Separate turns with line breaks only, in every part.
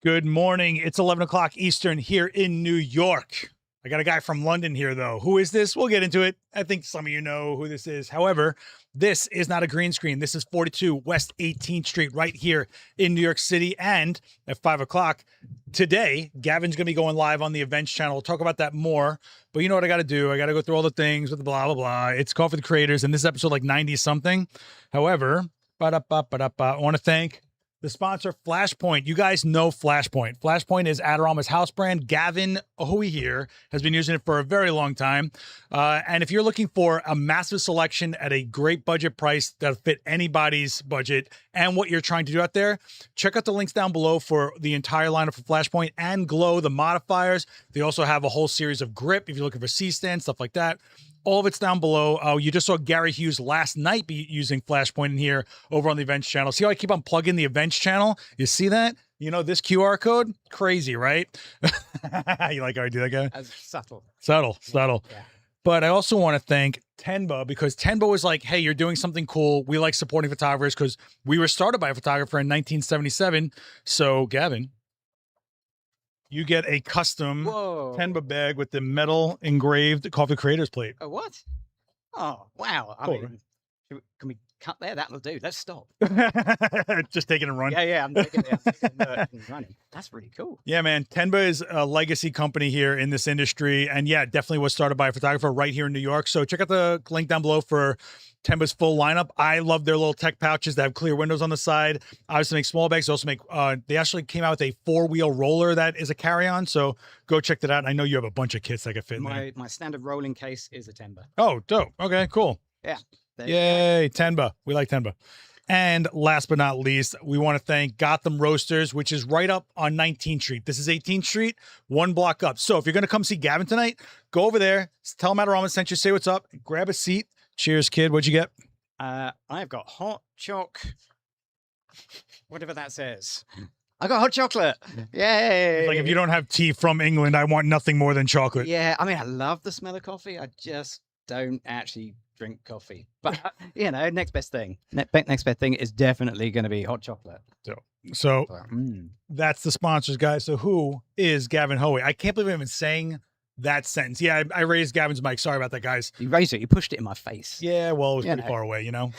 Good morning. It's 11 o'clock Eastern here in New York. I got a guy from London here, though. Who is this? We'll get into it. I think some of you know who this is. However, this is not a green screen. This is 42 West 18th Street right here in New York City. And at 5 o'clock today, Gavin's going to be going live on the events channel. We'll talk about that more. But you know what I got to do? I got to go through all the things with the blah, blah, blah. It's Call for the Creators, and this is episode like 90-something. However, I want to thank the sponsor, Flashpoint. You guys know Flashpoint. Flashpoint is Adorama's house brand. Gavin Hoey here has been using it for a very long time. And if you're looking for a massive selection at a great budget price that'll fit anybody's budget and what you're trying to do out there, check out the links down below for the entire lineup for Flashpoint and Glow, the modifiers. They also have a whole series of grip if you're looking for C-stands, stuff like that. All of it's down below. You just saw Gary Hughes last night be using Flashpoint in here over on the events channel. See how I keep on plugging the events channel? You see that? You know, this QR code? Crazy, right? You like how I do that, guy?
As subtle.
Subtle.
Yeah.
But I also want to thank Tenba, because Tenba was like, hey, you're doing something cool. We like supporting photographers because we were started by a photographer in 1977. So, Gavin, you get a custom Tenba bag with the metal engraved Call for the Creators plate.
Oh, what? Oh, wow. I mean, can we cut there? That'll do. Let's stop.
Just taking a run.
Yeah. I'm taking it and running. That's really cool.
Yeah, man. Tenba is a legacy company here in this industry. And yeah, definitely was started by a photographer right here in New York. So check out the link down below for Tenba's full lineup. I love their little tech pouches that have clear windows on the side. Obviously make small bags. They also make, they actually came out with a 4-wheel roller that is a carry-on. So go check that out. And I know you have a bunch of kits that could fit in there.
My standard rolling case is a Tenba.
Oh, dope. Okay, cool.
Yeah.
Yay, Tenba. We like Tenba. And last but not least, we want to thank Gotham Roasters, which is right up on 19th Street. This is 18th Street, one block up. So if you're going to come see Gavin tonight, go over there, tell him Adorama sent you, say what's up, grab a seat. Cheers, kid. What'd you get?
I've got hot whatever that says. I got hot chocolate. Yay.
Like if you don't have tea from England, I want nothing more than chocolate.
Yeah, I mean, I love the smell of coffee. I just don't actually drink coffee. But, you know, next best thing. Next best thing is definitely going to be hot chocolate.
So that's the sponsors, guys. So who is Gavin Hoey? I can't believe I'm even saying that sentence. Yeah, I raised Gavin's mic. Sorry about that, guys.
You raised it. You pushed it in my face.
Yeah, well, it was pretty far away, you know.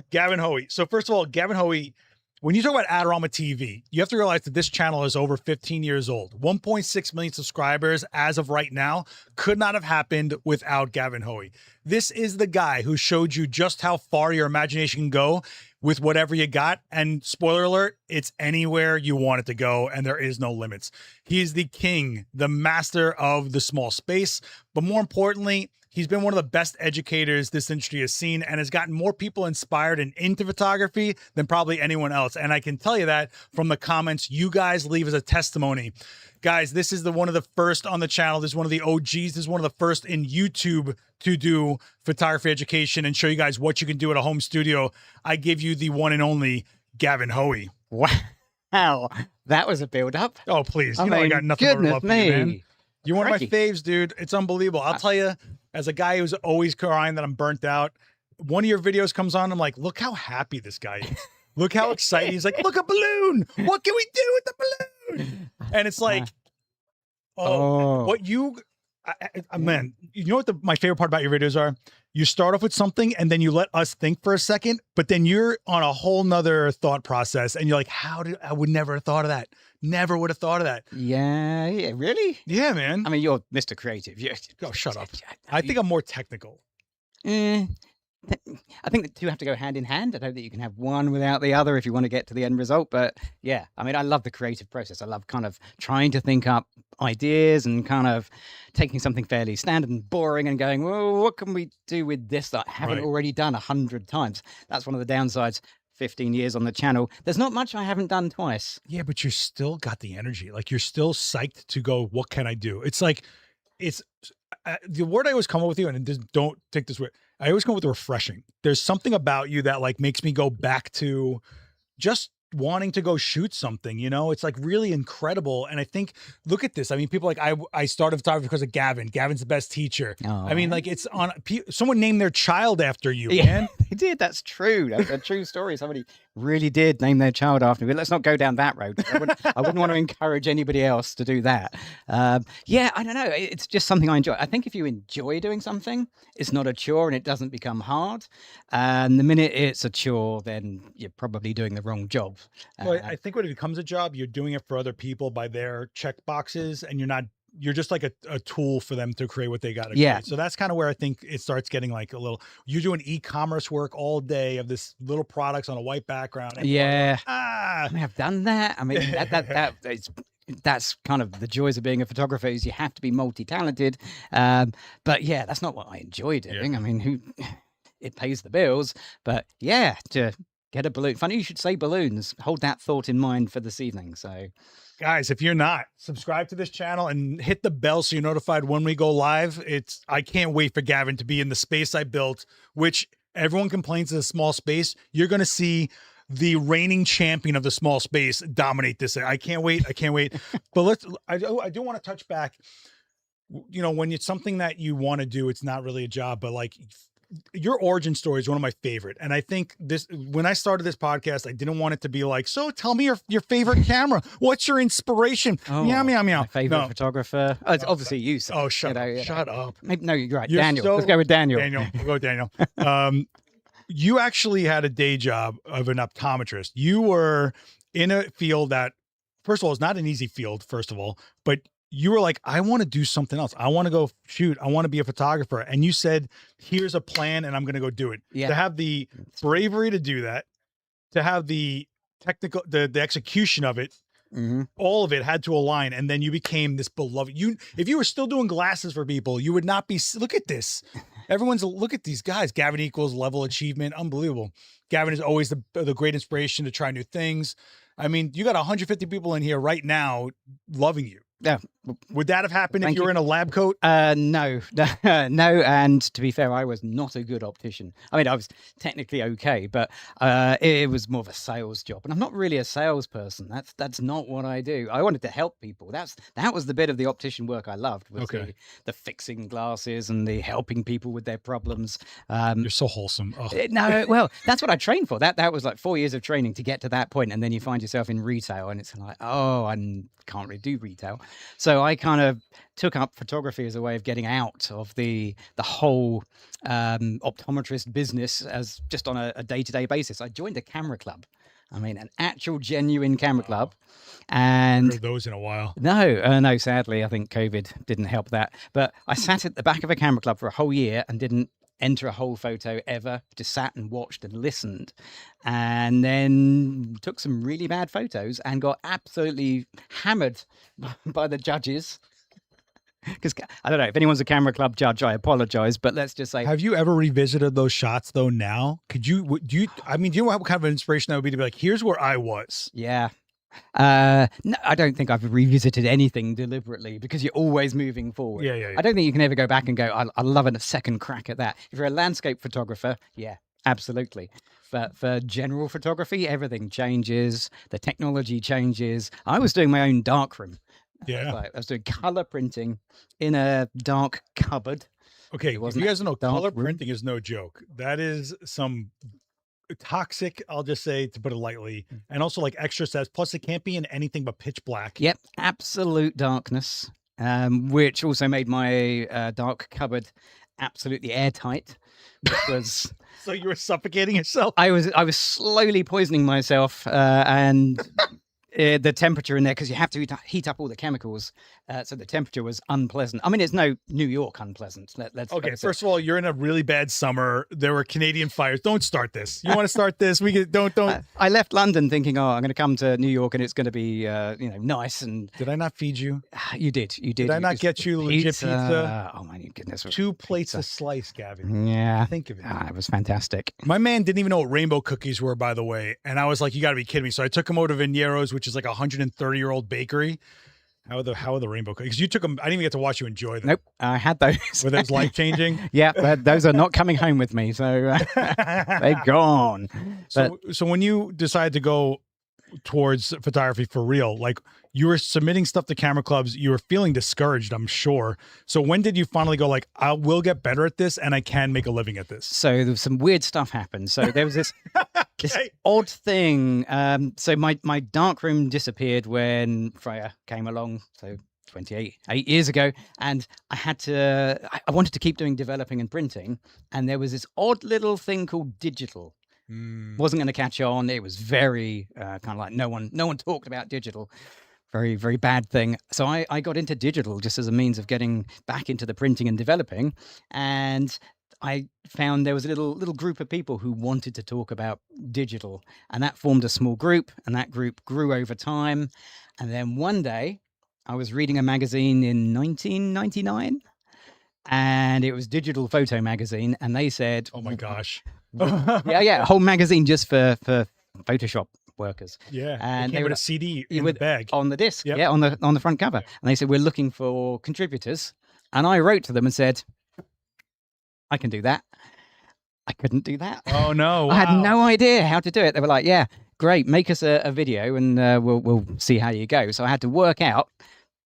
Gavin Hoey. So first of all, Gavin Hoey, when you talk about Adorama TV, you have to realize that this channel is over 15 years old. 1.6 million subscribers as of right now. Could not have happened without Gavin Hoey. This is the guy who showed you just how far your imagination can go with whatever you got. And spoiler alert, it's anywhere you want it to go, and there is no limits. He's the king, the master of the small space. But more importantly, he's been one of the best educators this industry has seen and has gotten more people inspired and into photography than probably anyone else. And I can tell you that from the comments you guys leave as a testimony. Guys, this is one of the first on the channel. This is one of the OGs. This is one of the first in YouTube to do photography education and show you guys what you can do at a home studio. I give you the one and only Gavin Hoey.
Wow. That was a build-up.
Oh, please. I got nothing but love for you, man. You're one of my faves, dude. It's unbelievable. I'll tell you, as a guy who's always crying that I'm burnt out, one of your videos comes on, I'm like, look how happy this guy is. Look how excited. He's like, look, a balloon. What can we do with the balloon? And it's like, man, you know what my favorite part about your videos are? You start off with something and then you let us think for a second, but then you're on a whole nother thought process and you're like, I would never have thought of that. Never would have thought of that.
Yeah, really?
Yeah, man.
I mean, you're Mr. Creative.
Oh, shut up. I think I'm more technical.
I think the two have to go hand in hand. I don't think you can have one without the other if you want to get to the end result. But yeah, I mean, I love the creative process. I love kind of trying to think up ideas and kind of taking something fairly standard and boring and going, well, what can we do with this that I haven't already done 100 times? That's one of the downsides. 15 years on the channel. There's not much I haven't done twice.
Yeah, but you're still got the energy. Like you're still psyched to go, what can I do? It's like, it's the word I always come up with you, and just don't take this word. I always come up with refreshing. There's something about you that like makes me go back to just wanting to go shoot something, you know. It's like really incredible. And I think, look at this. I mean, people like, I started photography because of Gavin. Gavin's the best teacher. I mean, like it's on, someone named their child after you, man.
They did. That's true. That's a true story. Somebody really did name their child after me. But let's not go down that road. I wouldn't want to encourage anybody else to do that. Yeah, I don't know. It's just something I enjoy. I think if you enjoy doing something, it's not a chore and it doesn't become hard. And the minute it's a chore, then you're probably doing the wrong job.
Well, I think when it becomes a job, you're doing it for other people by their check boxes, and you're just like a tool for them to create what they got to create. So that's kind of where I think it starts getting like a little, you're doing e-commerce work all day of this little products on a white background. And
Yeah.
I
mean, I've done that. I mean, that's kind of the joys of being a photographer is you have to be multi-talented. But yeah, that's not what I enjoy doing.
Yeah.
I mean, it pays the bills, but yeah, to get a balloon. Funny you should say balloons. Hold that thought in mind for this evening. So
guys, if you're not, subscribe to this channel and hit the bell so you're notified when we go live. I can't wait for Gavin to be in the space I built, which everyone complains is a small space. You're going to see the reigning champion of the small space dominate this. I can't wait. I can't wait. But I do want to touch back. You know, when it's something that you want to do, it's not really a job, but like your origin story is one of my favorite. And I think when I started this podcast, I didn't want it to be like, so tell me your favorite camera. What's your inspiration? Meow, meow, meow.
My favorite photographer. Oh, it's obviously you. Seth.
Oh, shut up. Shut up.
Maybe, no, you're right. Daniel. Let's go with Daniel.
We'll go with Daniel. You actually had a day job of an optometrist. You were in a field that, first of all, is not an easy field, first of all, but you were like, I want to do something else. I want to go shoot. I want to be a photographer. And you said, here's a plan and I'm going to go do it.
Yeah.
To have the bravery to do that, to have the technical, the execution of it, all of it had to align. And then you became this beloved, if you were still doing glasses for people, you would not be, look at this. Look at these guys. Gavin equals level achievement. Unbelievable. Gavin is always the great inspiration to try new things. I mean, you got 150 people in here right now loving you.
Yeah.
Would that have happened if you were in a lab coat?
No. And to be fair, I was not a good optician. I mean, I was technically okay, but it was more of a sales job. And I'm not really a salesperson. That's not what I do. I wanted to help people. That was the bit of the optician work I loved, was the fixing glasses and the helping people with their problems.
You're so wholesome. Oh.
No, well, that's what I trained for. That was like 4 years of training to get to that point, and then you find yourself in retail, and it's like, oh, I can't really do retail. So I kind of took up photography as a way of getting out of the whole optometrist business as just on a day-to-day basis. I joined a camera club. I mean, an actual genuine camera club. And
heard those in a while.
No, sadly, I think COVID didn't help that. But I sat at the back of a camera club for a whole year and didn't enter a whole photo ever. Just sat and watched and listened, and then took some really bad photos and got absolutely hammered by the judges. Because I don't know if anyone's a camera club judge, I apologize, but let's just say,
have you ever revisited those shots though? Now, do you know what kind of an inspiration that would be to be like, here's where I was?
Yeah. No, I don't think I've revisited anything deliberately, because you're always moving forward.
Yeah.
I don't think you can ever go back and go, I love a second crack at that. If you're a landscape photographer, yeah, absolutely. But for general photography, everything changes. The technology changes. I was doing my own darkroom.
Yeah.
I was doing color printing in a dark cupboard.
Okay. If you guys don't know, color printing is no joke. That is some toxic, I'll just say, to put it lightly, and also like extra sets. Plus, it can't be in anything but pitch black.
Yep, absolute darkness, which also made my dark cupboard absolutely airtight. Which was
so you were suffocating yourself.
I was slowly poisoning myself, and the temperature in there, because you have to heat up all the chemicals, so the temperature was unpleasant. I mean, it's no New York unpleasant. Let's
okay. First of all, you're in a really bad summer. There were Canadian fires. Don't start this. You want to start this? Don't.
I left London thinking, I'm going to come to New York and it's going to be nice. And
did I not feed you?
You did.
Did I not get you legit pizza?
Oh my goodness!
2 plates a slice, Gavin.
Yeah,
think of it.
It was fantastic.
My man didn't even know what rainbow cookies were, by the way, and I was like, "You got to be kidding me!" So I took him over to Viniero's, which is like a 130-year-old bakery. How are the rainbow cookies? You took them. I didn't even get to watch you enjoy them.
Nope, I had those.
Were those life-changing?
Yeah, but those are not coming home with me, so they're gone.
So when you decided to go towards photography for real, like you were submitting stuff to camera clubs, you were feeling discouraged, I'm sure. So when did you finally go like, I will get better at this and I can make a living at this?
So there was some weird stuff happened. So there was this this
Okay.
odd thing. So my darkroom disappeared when Freya came along. So 8 years ago, and I wanted to keep doing developing and printing, and there was this odd little thing called digital. Wasn't going to catch on. It was very kind of like no one talked about digital. Very, very bad thing. So I got into digital just as a means of getting back into the printing and developing, and I found there was a little group of people who wanted to talk about digital, and that formed a small group, and that group grew over time. And then one day I was reading a magazine in 1999, and it was Digital Photo Magazine, and they said,
Oh my gosh.
yeah, a whole magazine just for Photoshop workers.
Yeah.
And
it came with a CD in the bag.
on the disc.
Yep.
Yeah, on the front cover. And they said, we're looking for contributors. And I wrote to them and said, I can do that. I couldn't do that.
Oh no. Wow.
I had no idea how to do it. They were like, yeah, great, make us a video and we'll see how you go. So I had to work out.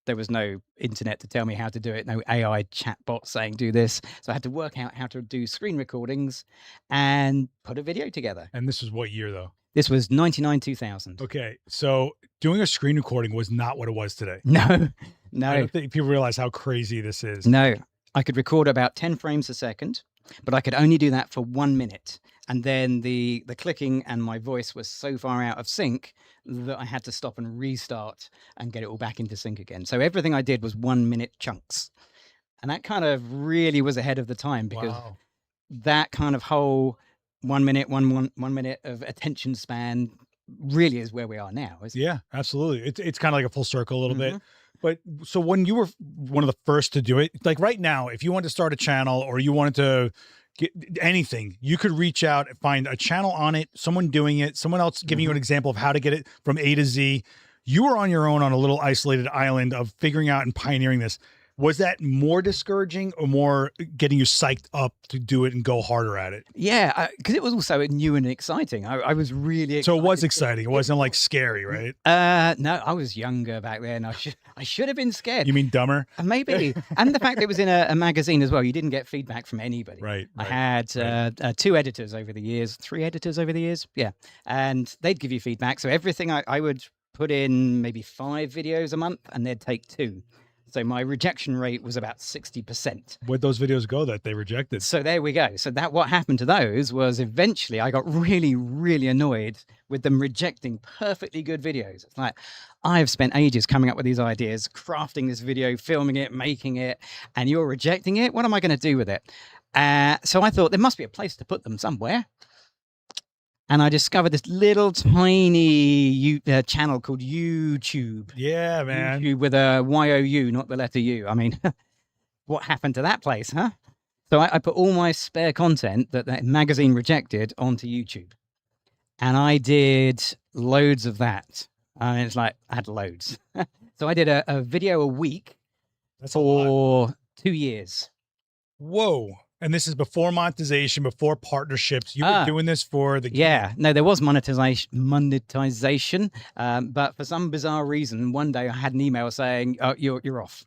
There was no internet to tell me how to do it, no AI chatbot saying do this. So I had to work out how to do screen recordings and put a video together.
And this was what year though?
This was 99, 2000.
Okay. So doing a screen recording was not what it was today.
No,
I
no,
don't think people realize how crazy this is.
no. I could record about 10 frames a second, but I could only do that for 1 minute. And then the clicking and my voice was so far out of sync that I had to stop and restart and get it all back into sync again. So everything I did was 1 minute chunks. And that kind of really was ahead of the time, because
Wow.
that kind of whole 1 minute, one minute of attention span really is where we are now.
Yeah, absolutely. It's kind of like a full circle a little bit.
Mhm.
But so when you were one of the first to do it, like right now, if you wanted to start a channel or you wanted to get anything, you could reach out and find a channel on it, someone doing it, someone else giving you an example of how to get it from A to Z. You were on your own on a little isolated island of figuring out and pioneering this. Was that more discouraging or more getting you psyched up to do it and go harder at it?
Yeah, because it was also new and exciting. I was really excited.
So it was exciting. It wasn't like scary, right?
No, I was younger back then. I should have been scared.
You mean dumber?
Maybe. And the fact that it was in a magazine as well, you didn't get feedback from anybody.
Right.
I had 2 editors over the years, 3 editors over the years. Yeah. And they'd give you feedback. So everything I would put in maybe 5 videos a month, and they'd take 2. So my rejection rate was about 60%.
Where'd those videos go that they rejected?
So there we go. So what happened to those was eventually I got really, really annoyed with them rejecting perfectly good videos. It's like, I've spent ages coming up with these ideas, crafting this video, filming it, making it, and you're rejecting it. What am I going to do with it? So I thought there must be a place to put them somewhere. And I discovered this little tiny channel called YouTube.
Yeah, man.
YouTube with a Y-O-U, not the letter U. I mean, what happened to that place, huh? So I put all my spare content that magazine rejected onto YouTube. And I did loads of that. And it's like, I had loads. So I did a video a week
That's a lot.
for 2 years.
Whoa. And this is before monetization, before partnerships. You were doing this for the
Yeah, no, there was monetization, but for some bizarre reason, one day I had an email saying, "Oh, you're off."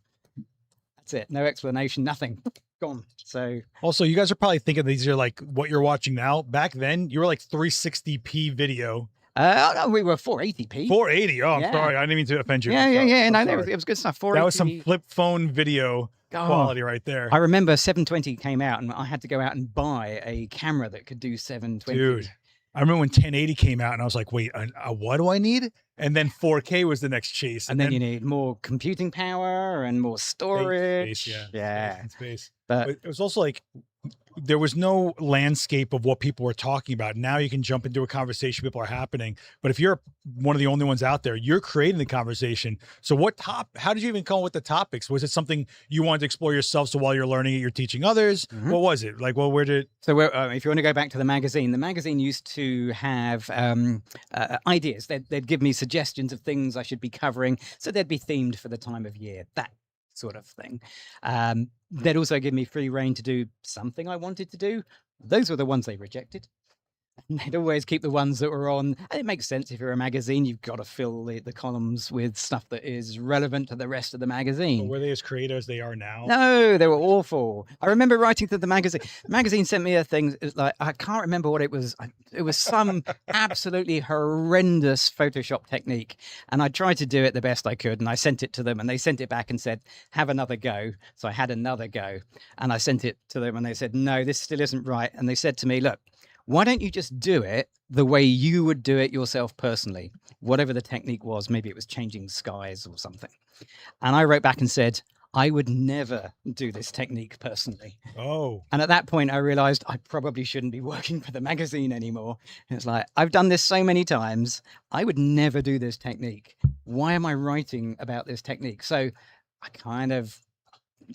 That's it. No explanation, nothing. Gone. So
Also, you guys are probably thinking these are like what you're watching now. Back then, you were like 360p video.
no, we were 480p.
480. Oh, I'm
Yeah.
sorry. I didn't mean to offend you.
Yeah.
I'm
No,
sorry.
it was good stuff.
That was some
480p.
flip phone video quality right there.
I remember 720 came out, and I had to go out and buy a camera that could do 720.
Dude, I remember when 1080 came out and I was like, wait, what do I need? And then 4K was the next chase.
And then you need more computing power and more storage.
Space,
Yeah.
Space.
But
It was also like, there was no landscape of what people were talking about. Now you can jump into a conversation, people are happening. But if you're one of the only ones out there, you're creating the conversation. So how did you even come up with the topics? Was it something you wanted to explore yourself? So while you're learning it, you're teaching others? What was it? Like, well, where did...
So if you want to go back to the magazine used to have ideas. They'd give me suggestions of things I should be covering. So they'd be themed for the time of year, that sort of thing. They'd also give me free reign to do something I wanted to do. Those were the ones they rejected. And they'd always keep the ones that were on. And it makes sense if you're a magazine, you've got to fill the columns with stuff that is relevant to the rest of the
But
magazine.
were they as creative as they are now?
No, they were awful. I remember writing to the magazine. The magazine sent me a thing. It's like, I can't remember what it was. It was some absolutely horrendous Photoshop technique. And I tried to do it the best I could. And I sent it to them and they sent it back and said, have another go. So I had another go and I sent it to them and they said, no, this still isn't right. And they said to me, look, why don't you just do it the way you would do it yourself personally? Whatever the technique was, maybe it was changing skies or something. And I wrote back and said, I would never do this technique personally.
Oh.
And at that point, I realized I probably shouldn't be working for the magazine anymore. It's like, I've done this so many times. I would never do this technique. Why am I writing about this technique? So I kind of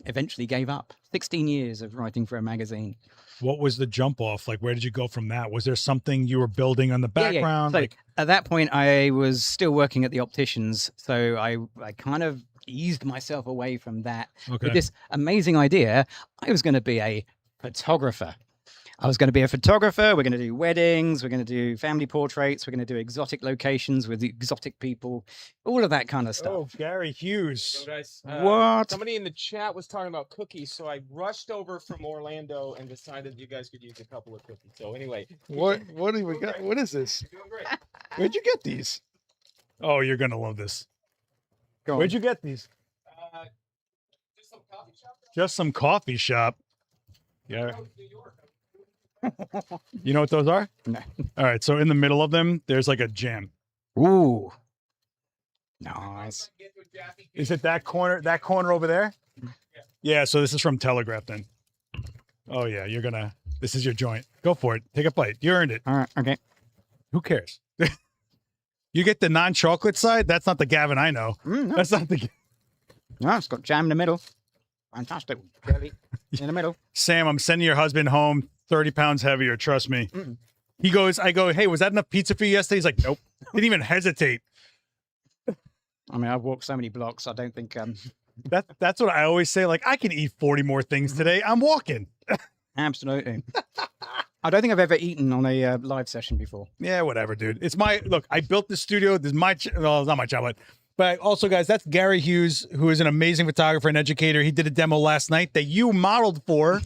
eventually gave up. 16 years of writing for a magazine.
What was the jump off? Like, where did you go from that? Was there something you were building on the background?
So
like,
at that point, I was still working at the opticians. So I kind of eased myself away from that
okay.
with this amazing idea. I was going to be a photographer. We're going to do weddings. We're going to do family portraits. We're going to do exotic locations with exotic people, all of that kind of stuff.
Oh, Gary Hughes.
So guys,
What?
somebody in the chat was talking about cookies, so I rushed over from Orlando and decided you guys could use a couple of cookies. So anyway,
What do we got? What is this?
you're doing great.
Where'd you get these? Oh, you're going to love this.
Go on.
Where'd you get these?
Just some coffee shop.
Just some coffee shop. Yeah.
Oh, New York.
You know what those are?
No.
All right. So in the middle of them, there's like a jam.
Ooh. Nice.
Is it that corner over there? Yeah. So this is from Telegraph then. Oh yeah. This is your joint. Go for it. Take a bite. You earned it.
All right. Okay.
Who cares? You get the non-chocolate side. That's not the Gavin I know.
No,
That's not the
it's got jam in the middle. Fantastic. Jelly in the middle.
Sam. I'm sending your husband home 30 pounds heavier. Trust me.
Mm-mm.
I go, hey, was that enough pizza for you yesterday? He's like, nope. Didn't even hesitate.
I mean, I've walked so many blocks. I don't think
That's what I always say. Like, I can eat 40 more things today. I'm walking.
absolutely. I don't think I've ever eaten on a live session before.
Yeah, whatever, dude. Look, I built the studio. This is well, it's not my job, but also, guys, that's Gary Hughes, who is an amazing photographer and educator. He did a demo last night that you modeled for.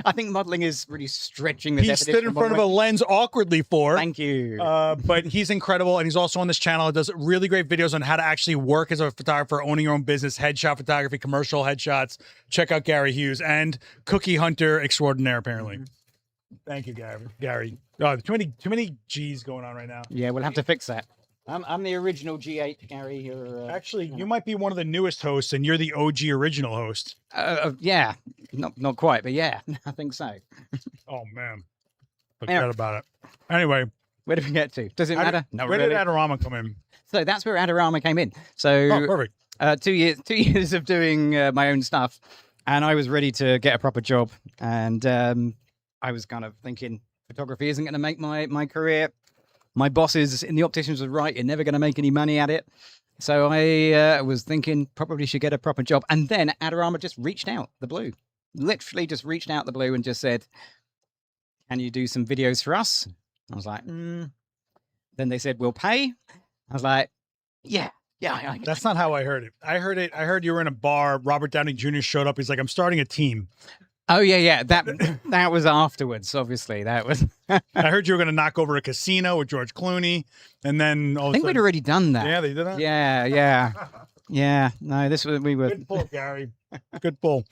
I think modeling is really stretching the
He
definition.
stood in front of a lens awkwardly for.
Thank you.
But he's incredible, and he's also on this channel. He does really great videos on how to actually work as a photographer, owning your own business, headshot photography, commercial headshots. Check out Gary Hughes and Cookie Hunter extraordinaire, apparently. Thank you, Gary. Oh, too many G's going on right now.
Yeah, we'll have to fix that. I'm the original G8, Gary. You're,
Actually, you might be one of the newest hosts, and you're the OG original host.
yeah, not quite, but yeah, I think so.
Oh man,
Yeah.
forget about it. Anyway,
Where did we get to? Does it
How did-
matter? No,
where
really.
did Adorama come in?
So that's where Adorama came in.
Oh,
So
perfect.
2 years of doing my own stuff, and I was ready to get a proper job. And I was kind of thinking photography isn't going to make my career. My bosses in the opticians were right. You're never going to make any money at it. So I was thinking probably should get a proper job. And then Adorama just reached out the blue, literally just reached out the blue and just said, can you do some videos for us? I was like, Then they said, we'll pay. I was like, yeah.
That's not how I heard it. I heard you were in a bar. Robert Downey Jr. showed up. He's like, I'm starting a team.
Oh yeah. That was afterwards. Obviously, that was.
I heard you were going to knock over a casino with George Clooney, and then
I think we'd already done that.
Yeah, they did that.
Yeah. No, we were.
Good pull, Gary. Good pull.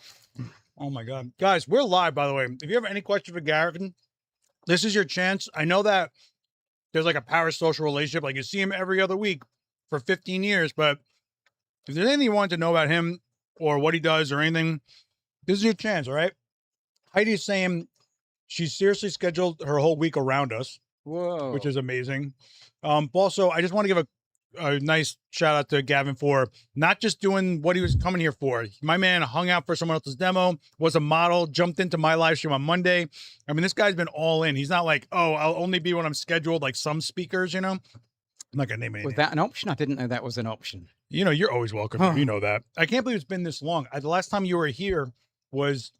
Oh my God, guys, we're live. By the way, if you have any question for Gavin, this is your chance. I know that there's like a parasocial relationship, like you see him every other week for 15 years, but if there's anything you want to know about him or what he does or anything, this is your chance. All right. Heidi's saying she's seriously scheduled her whole week around us,
Whoa.
which is amazing. Also, I just want to give a nice shout out to Gavin for not just doing what he was coming here for. My man hung out for someone else's demo, was a model, jumped into my live stream on Monday. I mean, this guy's been all in. He's not like, oh, I'll only be when I'm scheduled, like some speakers, you know. I'm not gonna name any
Was
names.
that an option? I didn't know that was an option.
You know, you're always welcome.
Huh.
You know that. I can't believe it's been this long. The last time you were here was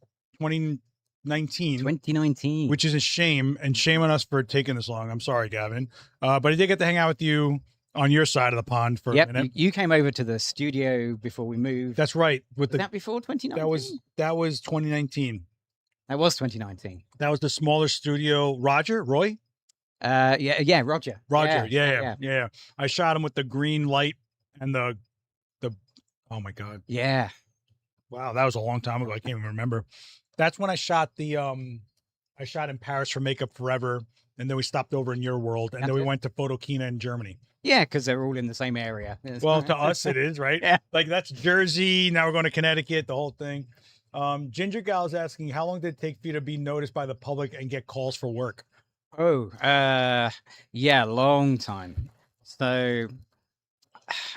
2019.
2019.
Which is a shame, and shame on us for taking this long. I'm sorry, Gavin. But I did get to hang out with you on your side of the pond for a minute.
You came over to the studio before we moved.
That's right.
Was that before 2019?
That was 2019.
That was 2019.
That was the smaller studio. Roy?
Roger.
Yeah. I shot him with the green light and the oh my God.
Yeah.
Wow, that was a long time ago. I can't even remember. That's when I shot I shot in Paris for Makeup Forever, and then we stopped over in your world, and then we went to Photokina in Germany.
Yeah, because they're all in the same area.
Well, to us it is, right?
Yeah.
Like that's Jersey. Now we're going to Connecticut, the whole thing. Ginger Gal is asking, how long did it take for you to be noticed by the public and get calls for work?
Oh, yeah, long time. So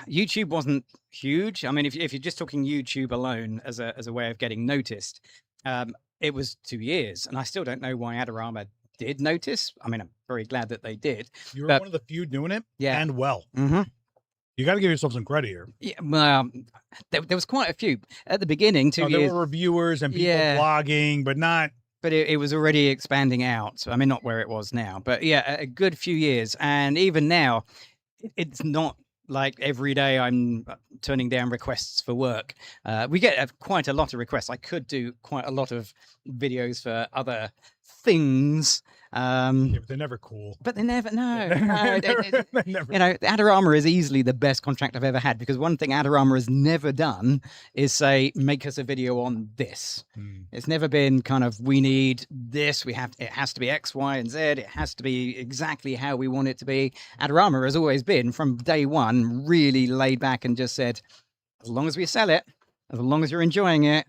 YouTube wasn't huge. I mean, if you're just talking YouTube alone as a way of getting noticed, it was 2 years, and I still don't know why Adorama did notice. I mean, I'm very glad that they did.
You were one of the few doing it, and well.
Mm-hmm.
You got to give yourself some credit here.
Yeah, well, there was quite a few at the beginning. 2 years.
There were reviewers and people blogging, but not.
But it was already expanding out. I mean, not where it was now, but yeah, a good few years. And even now, it's not like every day I'm turning down requests for work. We get quite a lot of requests. I could do quite a lot of videos for other things.
But they're never cool.
But they never, no.
Never.
You know, Adorama is easily the best contract I've ever had, because one thing Adorama has never done is say, make us a video on this. It's never been kind of, we need this, it has to be X, Y, and Z, it has to be exactly how we want it to be. Adorama has always been, from day one, really laid back and just said, as long as we sell it, as long as you're enjoying it,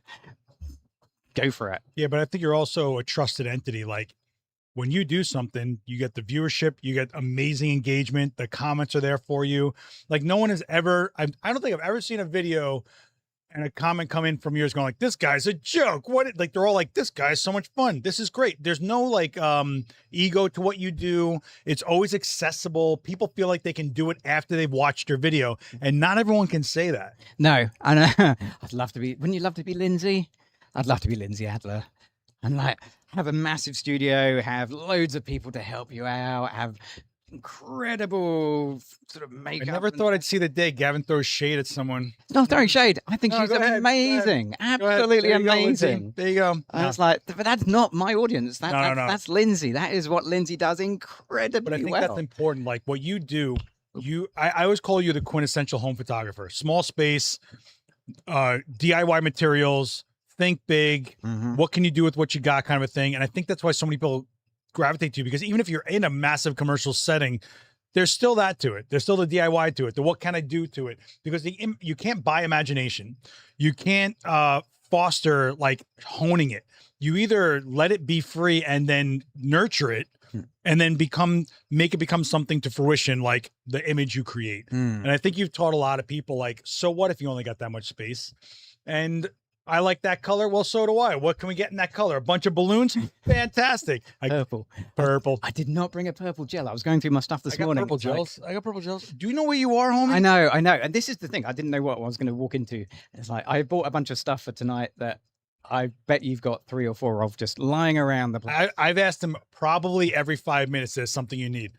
go for it.
Yeah, but I think you're also a trusted entity. Like, when you do something, you get the viewership, you get amazing engagement, the comments are there for you. Like, no one has ever, I don't think I've ever seen a video and a comment come in from yours going like, this guy's a joke. Like, they're all like, this guy's so much fun. This is great. There's no like ego to what you do. It's always accessible. People feel like they can do it after they've watched your video, and not everyone can say that.
No, I know. Wouldn't you love to be Lindsay? I'd love to be Lindsay Adler. And like, have a massive studio, have loads of people to help you out, have incredible sort of makeup.
I never thought I'd see the day Gavin throws shade at someone.
No, throwing shade. I think she's amazing. Absolutely amazing.
There you go.
And it's like, but that's not my audience. That's Lindsay. That is what Lindsay does incredibly well.
But I think that's important. Like, what you do, I always call you the quintessential home photographer. Small space, DIY materials, think big. What can you do with what you got, kind of a thing. And I think that's why so many people gravitate to you, because even if you're in a massive commercial setting, there's still that to it. There's still the DIY to it. The what can I do to it? Because you can't buy imagination. You can't foster like honing it. You either let it be free and then nurture it, and then make it become something to fruition, like the image you create. And I think you've taught a lot of people, like, so what if you only got that much space? And I like that color. Well, so do I. What can we get in that color? A bunch of balloons? Fantastic.
Purple. I did not bring a purple gel. I was going through my stuff this morning.
I got purple gels. Do you know where you are, homie?
I know. And this is the thing. I didn't know what I was going to walk into. It's like, I bought a bunch of stuff for tonight that I bet you've got 3 or 4 of just lying around the place.
I've asked him probably every 5 minutes, there's something you need.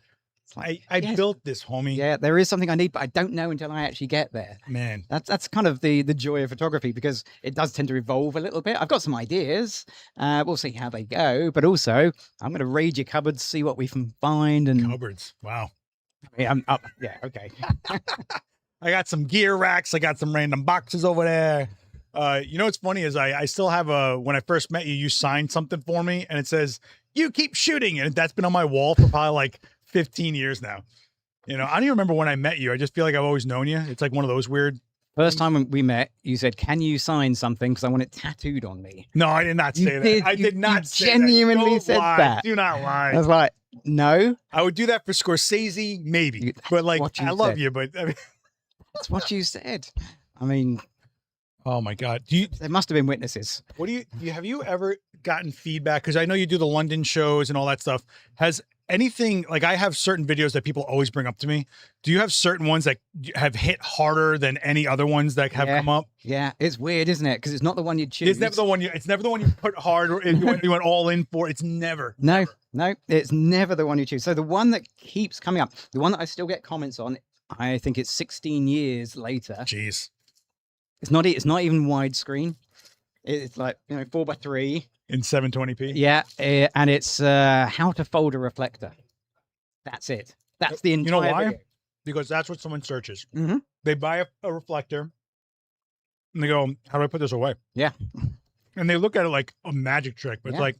I built this, homie.
Yeah, there is something I need, but I don't know until I actually get there.
Man,
that's kind of the joy of photography, because it does tend to evolve a little bit. I've got some ideas. We'll see how they go, but also I'm going to raid your cupboards, see what we can find. And
cupboards, wow.
Yeah, I'm up. Yeah, okay.
I got some gear racks. I got some random boxes over there. You know what's funny is I still have when I first met you, you signed something for me, and it says, "You keep shooting," and that's been on my wall for probably like 15 years now. You know, I don't even remember when I met you. I just feel like I've always known you. It's like one of those weird.
First time when we met, you said, "Can you sign something? Because I want it tattooed on me."
No, I did not say that. I did not say
genuinely
that.
said that.
Do not lie.
I was like, no.
I would do that for Scorsese, maybe. But like, I love you, but I mean,
that's what you said. I mean,
oh my God.
There must have been witnesses.
Have you ever gotten feedback? Because I know you do the London shows and all that stuff. Has anything like I have certain videos that people always bring up to me. Do you have certain ones that have hit harder than any other ones that have come up?
Yeah, it's weird, isn't it? Because it's not the one you choose.
It's never the one you put hard or you went all in for. It's never.
No, it's never the one you choose. So the one that keeps coming up, the one that I still get comments on, I think it's 16 years later.
Jeez.
It's not even widescreen. It's like 4:3
in 720p.
Yeah, and it's how to fold a reflector. That's it. That's the entire.
You know why?
Video.
Because that's what someone searches.
Mm-hmm.
They buy a reflector, and they go, "How do I put this away?"
Yeah,
and they look at it like a magic trick, but it's like,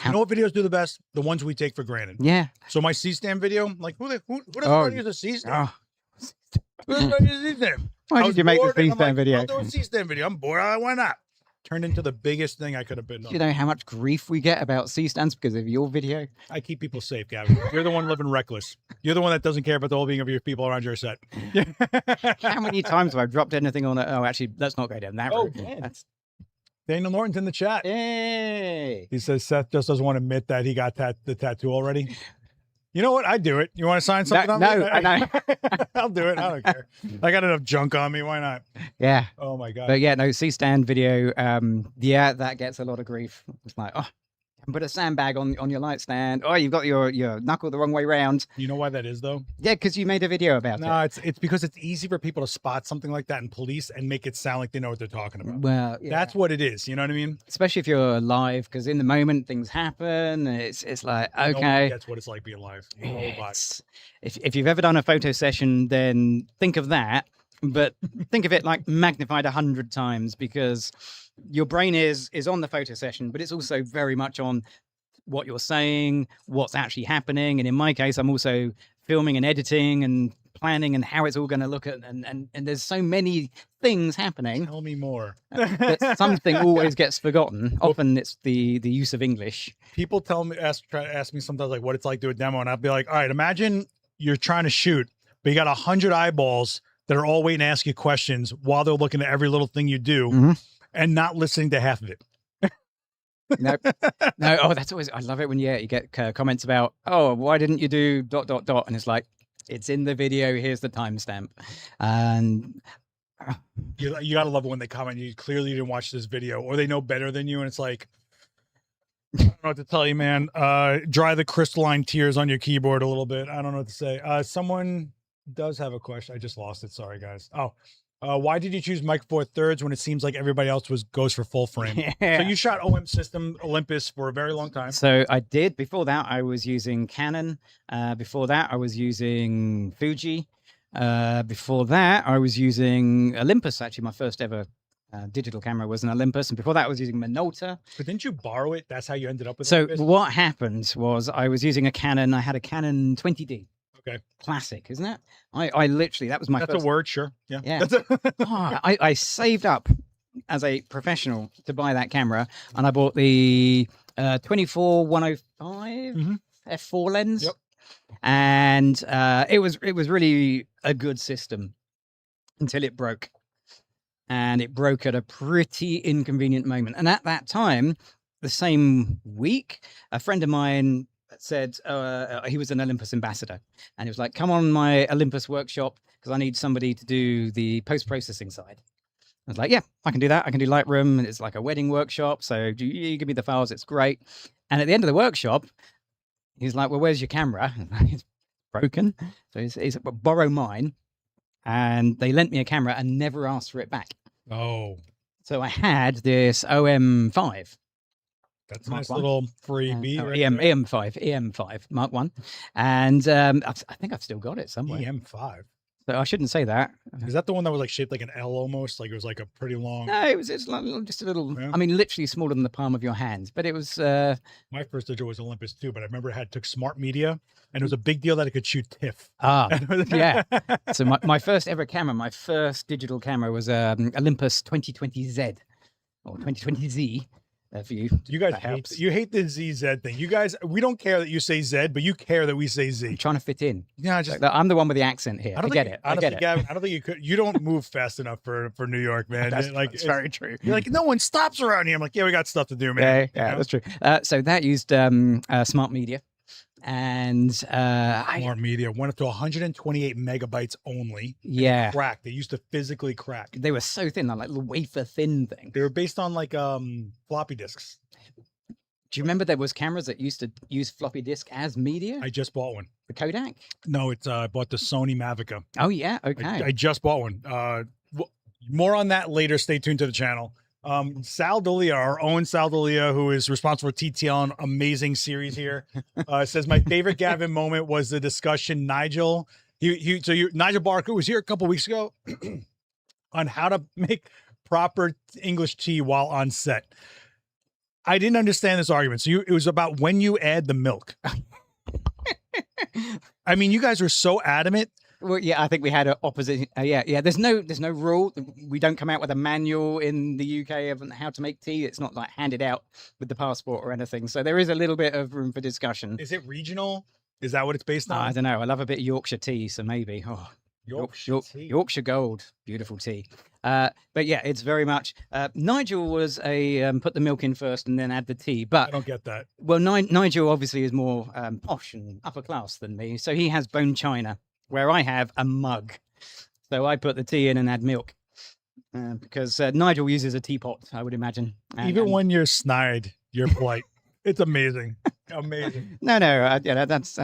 you know what videos do the best? The ones we take for granted.
Yeah.
So my C-stand video, like who doesn't use a C-stand? Who doesn't use a C-stand?
Why did you make the C-stand video?
I'll do a C-stand video. I'm bored. Why not? Turned into the biggest thing I could have been.
Do you know how much grief we get about C-stands because of your video?
I keep people safe, Gavin. You're the one living reckless. You're the one that doesn't care about the well-being of your people around your set.
How many times have I dropped anything on it? Oh, actually, let's not go down that road. That's...
Daniel Norton's in the chat.
Hey.
He says Seth just doesn't want to admit that he got the tattoo already. You know what? I do it. You want to sign something on me?
No, I know.
I'll do it. I don't care. I got enough junk on me. Why not?
Yeah.
Oh my God.
But yeah, no, C-stand video. Yeah, that gets a lot of grief. It's like, oh, put a sandbag on your light stand. Oh, you've got your knuckle the wrong way round.
You know why that is though?
Yeah, because you made a video about it.
No, it's because it's easy for people to spot something like that in police and make it sound like they know what they're talking about.
Well, yeah.
That's what it is. You know what I mean?
Especially if you're live, because in the moment things happen. It's like, okay.
That's what it's like being live.
If you've ever done a photo session, then think of that. But think of it like magnified 100 times, because your brain is on the photo session, but it's also very much on what you're saying, what's actually happening. And in my case, I'm also filming and editing and planning and how it's all going to look at. And there's so many things happening.
Tell me more.
That something always gets forgotten. Often it's the use of English.
People try to ask me sometimes like what it's like to do a demo. And I'll be like, all right, imagine you're trying to shoot, but you got 100 eyeballs that are all waiting to ask you questions while they're looking at every little thing you do and not listening to half of it.
No. Oh, that's always, I love it when you get comments about, oh, why didn't you do ... And it's like, it's in the video. Here's the timestamp. And
you gotta love it when they comment, you clearly didn't watch this video, or they know better than you. And it's like, I don't know what to tell you, man. Dry the crystalline tears on your keyboard a little bit. I don't know what to say. Someone does have a question. I just lost it. Sorry, guys. Oh, why did you choose Micro Four Thirds when it seems like everybody else goes for full frame?
Yeah.
So you shot OM system Olympus for a very long time.
So I did. Before that, I was using Canon. Before that, I was using Fuji. Before that, I was using Olympus. Actually, my first ever digital camera was an Olympus, and before that, I was using Minolta.
But didn't you borrow it? That's how you ended up with
So
Olympus?
what happened was I was using a Canon. I had a Canon 20D.
Okay.
Classic, isn't it? I literally, that was my
That's
first...
a word, sure. Yeah.
Yeah. I saved up as a professional to buy that camera, and I bought the 24-105 f4 lens.
Yep.
And it was really a good system until it broke. And it broke at a pretty inconvenient moment. And at that time, the same week, a friend of mine said he was an Olympus ambassador, and he was like, come on my Olympus workshop because I need somebody to do the post-processing side. I was like, yeah, I can do that. I can do Lightroom, and it's like a wedding workshop, so you give me the files, it's great. And at the end of the workshop, he's like, well, where's your camera? It's broken. So he's borrow mine, and they lent me a camera and never asked for it back.
Oh,
so I had this OM5.
That's a nice little freebie.
EM5 Mark 1, and I think I've still got it somewhere.
EM5.
So I shouldn't say that.
Is that the one that was like shaped like an L almost? Like it was like a pretty long.
No, it's like just a little. Yeah. I mean, literally smaller than the palm of your hand. But it was.
My first digital was Olympus too, but I remember it took smart media, and it was a big deal that it could shoot TIFF.
Yeah. So my first ever camera, my first digital camera was Olympus 2020Z or 2020Z. for you.
You guys
Perhaps.
hate the ZZ thing. You guys, we don't care that you say Z, but you care that we say
I'm
Z.
trying to fit in.
Yeah, just
Like, I'm the one with the accent here. I get it. I
honestly,
get it.
Gavin, I don't think you could. You don't move fast enough for New York, man.
That's,
Like
that's very true.
you're like, no one stops around here. I'm like, yeah, we got stuff to do, man.
Yeah,
You
yeah,
know?
that's true. So that used smart media, and
Smart media went up to 128 megabytes only.
yeah,
Crack. They used to physically crack.
they were so thin, like little wafer thin thing.
They were based on like floppy disks.
Do you remember there was cameras that used to use floppy disk as media?
I just bought one.
The Kodak?
No, it's I bought the Sony Mavica.
Oh yeah, okay.
I just bought one. More on that later. Stay tuned to the channel. Sal D'Elia, our own Sal D'Elia, who is responsible for TTL, an amazing series here, says my favorite Gavin moment was the discussion. Nigel, Nigel Barker was here a couple weeks ago on how to make proper English tea while on set. I didn't understand this argument. So it was about when you add the milk. I mean, you guys were so adamant.
Well, yeah, I think we had an opposite. Yeah. There's no rule. We don't come out with a manual in the UK of how to make tea. It's not like handed out with the passport or anything. So there is a little bit of room for discussion.
Is it regional? Is that what it's based on?
I don't know. I love a bit of Yorkshire tea, so maybe. Oh, Yorkshire Gold, beautiful tea. But yeah, it's very much. Nigel was a put the milk in first and then add the tea. But
I don't get that.
Well, Nigel obviously is more posh and upper class than me, so he has bone china, where I have a mug. So I put the tea in and add milk because Nigel uses a teapot, I would imagine.
Even when you're snide, you're polite. It's amazing. Amazing.
No, yeah, that's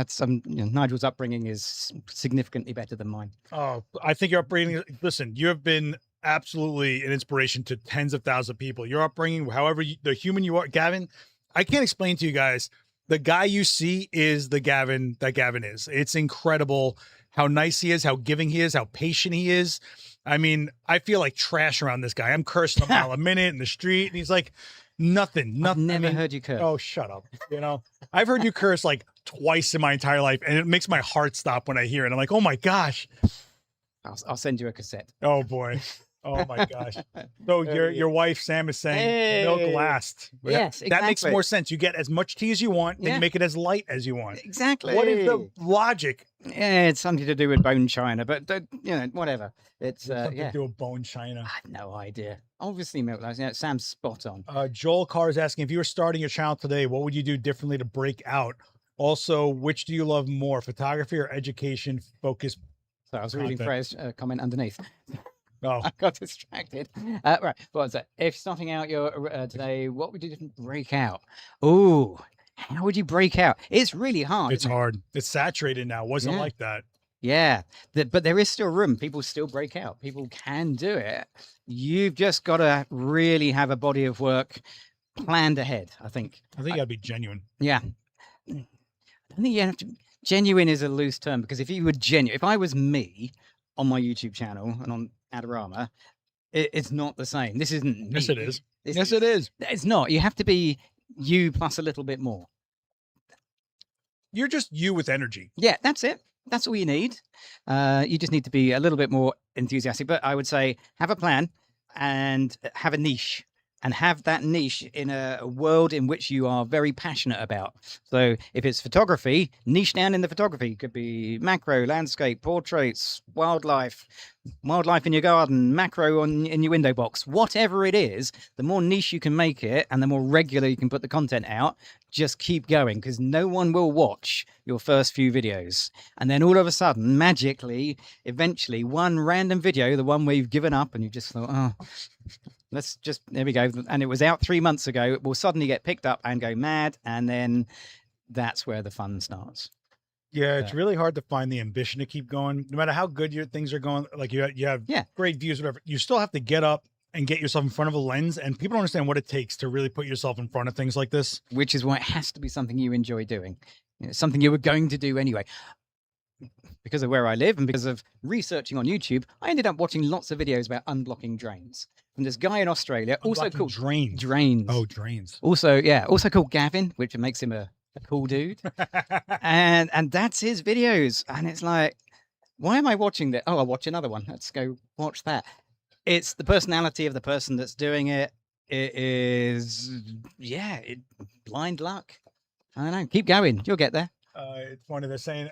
Nigel's upbringing is significantly better than mine.
Oh, I think your upbringing. Listen, you have been absolutely an inspiration to tens of thousands of people. Your upbringing, however, the human you are, Gavin. I can't explain to you guys. The guy you see is the Gavin that Gavin is. It's incredible how nice he is, how giving he is, how patient he is. I mean, I feel like trash around this guy. I'm cursing him out a minute in the street, and he's like. Nothing.
I've never heard you curse.
Oh, shut up. You know, I've heard you curse like twice in my entire life, and it makes my heart stop when I hear it. I'm like, oh my gosh.
I'll send you a cassette.
Oh boy. Oh my gosh. So your wife Sam is saying milk lasts.
Yes,
that makes more sense. You get as much tea as you want, then you make it as light as you want.
Exactly.
What is the logic?
Yeah, it's something to do with bone china, but whatever. It's
something to do with bone china.
I have no idea. Obviously, milk lies. Yeah, Sam's spot on.
Joel Carr is asking if you were starting your channel today, what would you do differently to break out? Also, which do you love more, photography or education focused?
So I was reading Freya's comment underneath.
Oh,
I got distracted. Right. What was that? If starting out your today, what would you do to break out? Oh, how would you break out? It's really hard.
It's hard. It's saturated now. It wasn't like that.
Yeah, but there is still room. People still break out. People can do it. You've just got to really have a body of work planned ahead, I think.
I think you gotta be genuine.
Yeah. I don't think you have to. Genuine is a loose term because if you were genuine, if I was me on my YouTube channel and on Adorama, it's not the same. This isn't me.
Yes, it is.
Yes,
it is.
It's not. You have to be you plus a little bit more.
You're just you with energy.
Yeah, that's it. That's all you need. You just need to be a little bit more enthusiastic. But I would say have a plan and have a niche. And have that niche in a world in which you are very passionate about. So if it's photography, niche down in the photography. It could be macro, landscape, portraits, wildlife in your garden, macro in your window box. Whatever it is, the more niche you can make it and the more regular you can put the content out, just keep going because no one will watch your first few videos. And then all of a sudden, magically, eventually, one random video, the one where you've given up and you just thought, oh... there we go. And it was out 3 months ago. It will suddenly get picked up and go mad. And then that's where the fun starts.
Yeah, it's really hard to find the ambition to keep going. No matter how good your things are going, like you have great views, whatever, you still have to get up and get yourself in front of a lens. And people don't understand what it takes to really put yourself in front of things like this.
Which is why it has to be something you enjoy doing. Something you were going to do anyway. Because of where I live and because of researching on YouTube, I ended up watching lots of videos about unblocking drains. From this guy in Australia, also called
Drains.
Oh,
Drains.
Also called Gavin, which makes him a cool dude. and that's his videos. And it's like, why am I watching that? Oh, I'll watch another one. Let's go watch that. It's the personality of the person that's doing it. It is, yeah, blind luck. I don't know. Keep going. You'll get there.
It's funny they're saying.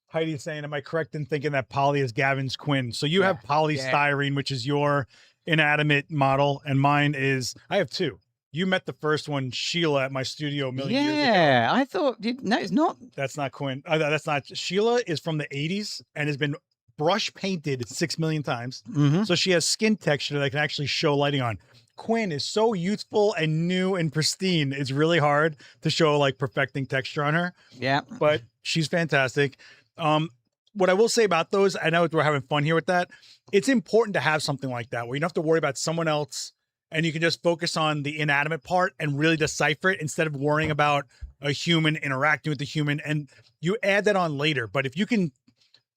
Heidi's saying, am I correct in thinking that Polly is Gavin's Quinn? So you have polystyrene, which is your inanimate model, and mine is, I have two. You met the first one, Sheila, at my studio a million years ago.
Yeah, I thought, no, it's not.
That's not Quinn. That's not, Sheila is from the 80s and has been brush painted 6 million times. So she has skin texture that can actually show lighting on. Quinn is so youthful and new and pristine. It's really hard to show like perfecting texture on her.
Yeah.
But she's fantastic. What I will say about those, I know we're having fun here with that. It's important to have something like that where you don't have to worry about someone else and you can just focus on the inanimate part and really decipher it instead of worrying about a human interacting with the human. And you add that on later. But if you can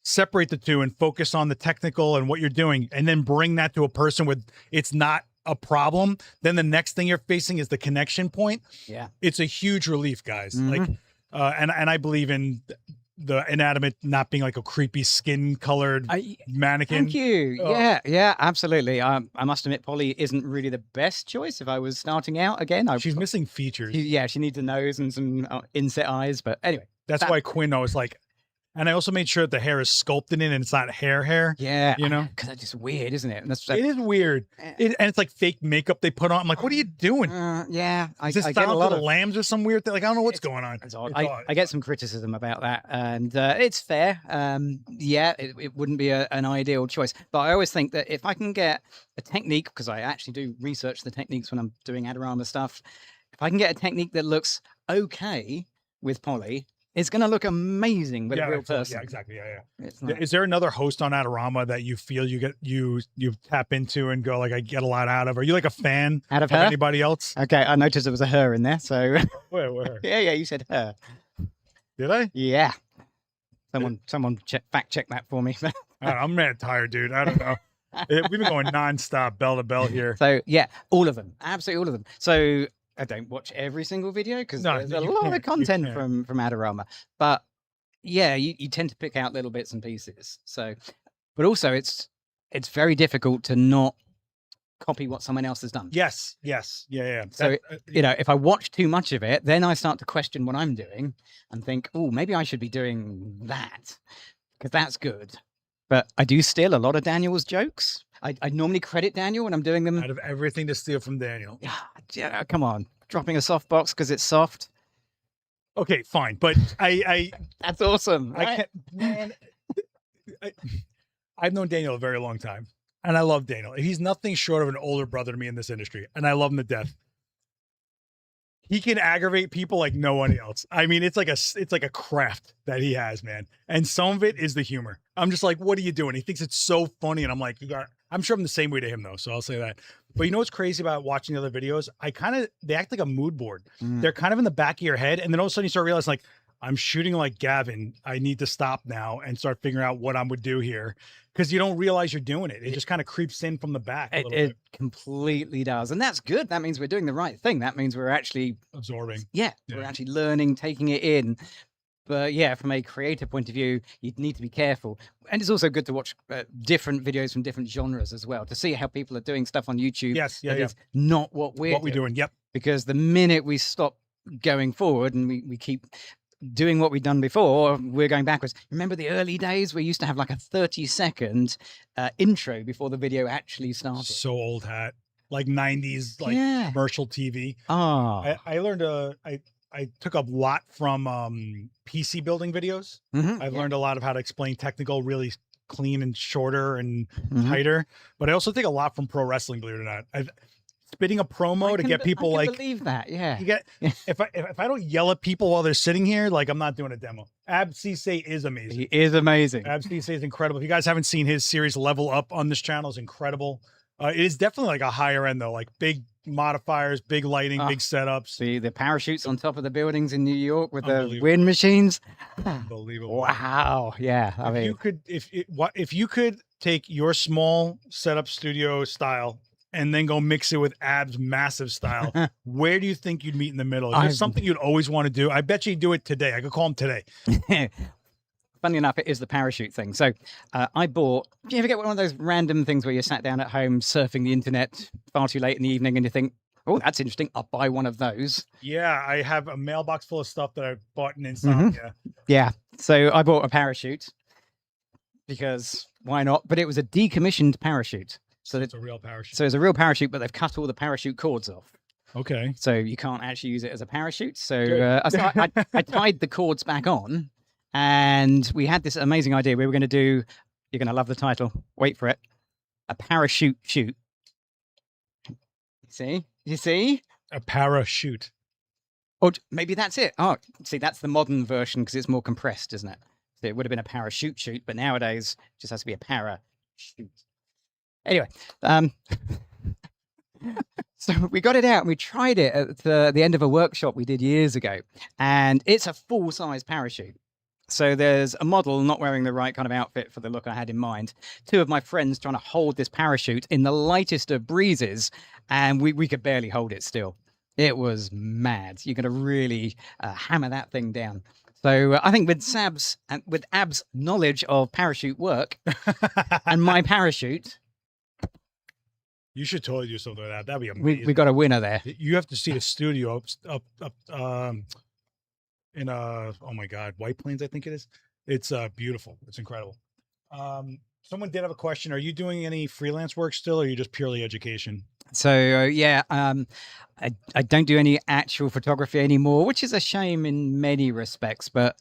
separate the two and focus on the technical and what you're doing and then bring that to a person with it's not a problem, then the next thing you're facing is the connection point.
Yeah.
It's a huge relief, guys. Like, and I believe in the inanimate not being like a creepy skin colored mannequin.
Thank you. Yeah, absolutely. I must admit, Polly isn't really the best choice if I was starting out again.
She's missing features.
She needs a nose and some inset eyes. But anyway,
that's why Quinn, I was like, and I also made sure that the hair is sculpted in and it's not hair.
Yeah.
You know?
Because that's just weird, isn't it? And
it is weird. And it's like fake makeup they put on. I'm like, what are you doing?
Yeah.
Is this style for the lambs or some weird thing? Like, I don't know what's going on.
It's odd. I get some criticism about that. And it's fair. Yeah, it wouldn't be an ideal choice. But I always think that if I can get a technique, because I actually do research the techniques when I'm doing Adorama stuff. If I can get a technique that looks okay with Polly, it's going to look amazing with a real person.
Yeah, exactly. Yeah. Is there another host on Adorama that you feel you tap into and go like, I get a lot out of? Are you like a fan
of her?
Anybody else?
Okay, I noticed there was a her in there. So
where?
Yeah, you said her.
Did I?
Yeah. Someone fact check that for me.
I'm mad tired, dude. I don't know. We've been going nonstop, bell to bell here.
So yeah, all of them, absolutely all of them. So I don't watch every single video because there's a lot of content from Adorama. But yeah, you tend to pick out little bits and pieces. So, but also it's very difficult to not copy what someone else has done.
Yes. Yeah.
So, if I watch too much of it, then I start to question what I'm doing and think, oh, maybe I should be doing that because that's good. But I do steal a lot of Daniel's jokes. I normally credit Daniel when I'm doing them.
Out of everything to steal from Daniel.
Yeah, come on. Dropping a softbox because it's soft.
Okay, fine. But I
That's awesome. Right?
I can't, man. I've known Daniel a very long time. And I love Daniel. He's nothing short of an older brother to me in this industry. And I love him to death. He can aggravate people like no one else. I mean, it's like a craft that he has, man. And some of it is the humor. I'm just like, what are you doing? He thinks it's so funny. And I'm like, I'm sure I'm the same way to him though. So I'll say that. But you know what's crazy about watching the other videos? They act like a mood board. They're kind of in the back of your head. And then all of a sudden you start realizing like, I'm shooting like Gavin. I need to stop now and start figuring out what I would do here. Because you don't realize you're doing it. It just kind of creeps in from the back.
It completely does. And that's good. That means we're doing the right thing. That means we're actually
absorbing.
Yeah. We're actually learning, taking it in. But yeah, from a creative point of view, you need to be careful. And it's also good to watch different videos from different genres as well, to see how people are doing stuff on YouTube.
Yes.
It's not what we're
doing. Yep.
Because the minute we stop going forward and we keep doing what we've done before, we're going backwards. Remember the early days? We used to have like a 30-second intro before the video actually started.
So old hat, like 90s, commercial TV.
Oh,
I learned I took a lot from PC building videos. I've learned a lot of how to explain technical, really clean and shorter and tighter. But I also take a lot from pro wrestling, believe it or not. Spitting a promo to get people
I believe that, yeah.
You get if I don't yell at people while they're sitting here, like I'm not doing a demo. Ab Cisse is amazing.
He is amazing.
Ab Cisse is incredible. If you guys haven't seen his series Level Up on this channel, is incredible. It is definitely like a higher end though, like big modifiers, big lighting, big setups.
The parachutes on top of the buildings in New York with the wind machines.
Unbelievable.
Wow. Yeah. I mean,
if you could take your small setup studio style and then go mix it with Ab's massive style, where do you think you'd meet in the middle? Is there something you'd always want to do? I bet you'd do it today. I could call him today.
Funny enough, it is the parachute thing. So I bought. Do you ever get one of those random things where you sat down at home surfing the internet far too late in the evening, and you think, "Oh, that's interesting. I'll buy one of those."
Yeah, I have a mailbox full of stuff that I bought in insomnia.
Yeah. So I bought a parachute because why not? But it was a decommissioned parachute. So
It's a real parachute.
So it's a real parachute, but they've cut all the parachute cords off.
Okay.
So you can't actually use it as a parachute. So
Good.
I tied the cords back on, and we had this amazing idea. We were going to do, you're going to love the title. Wait for it. A parachute shoot. You see?
A parachute.
Or maybe that's it. Oh, see, that's the modern version because it's more compressed, isn't it? So it would have been a parachute shoot, but nowadays it just has to be a parachute. Anyway, so we got it out and we tried it at the end of a workshop we did years ago, and it's a full-size parachute. So there's a model not wearing the right kind of outfit for the look I had in mind. Two of my friends trying to hold this parachute in the lightest of breezes, and we could barely hold it still. It was mad. You're going to really hammer that thing down. So I think with Ab's knowledge of parachute work and my parachute,
You should totally do something like that. That'd be amazing.
we got a winner there.
You have to see the studio up in oh my God, White Plains, I think it is. It's beautiful. It's incredible. Someone did have a question. Are you doing any freelance work still, or are you just purely education?
So yeah, I don't do any actual photography anymore, which is a shame in many respects. But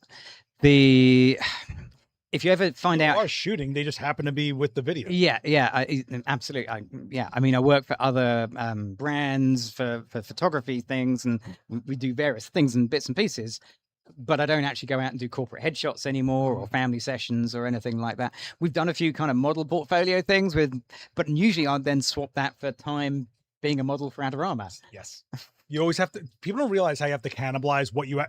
if you ever find out,
are shooting, they just happen to be with the video.
yeah, absolutely. I mean, I work for other brands for photography things, and we do various things and bits and pieces. But I don't actually go out and do corporate headshots anymore or family sessions or anything like that. We've done a few kind of model portfolio things but usually I'd then swap that for time being a model for Adorama.
Yes. You always have to, people don't realize how you have to cannibalize what you,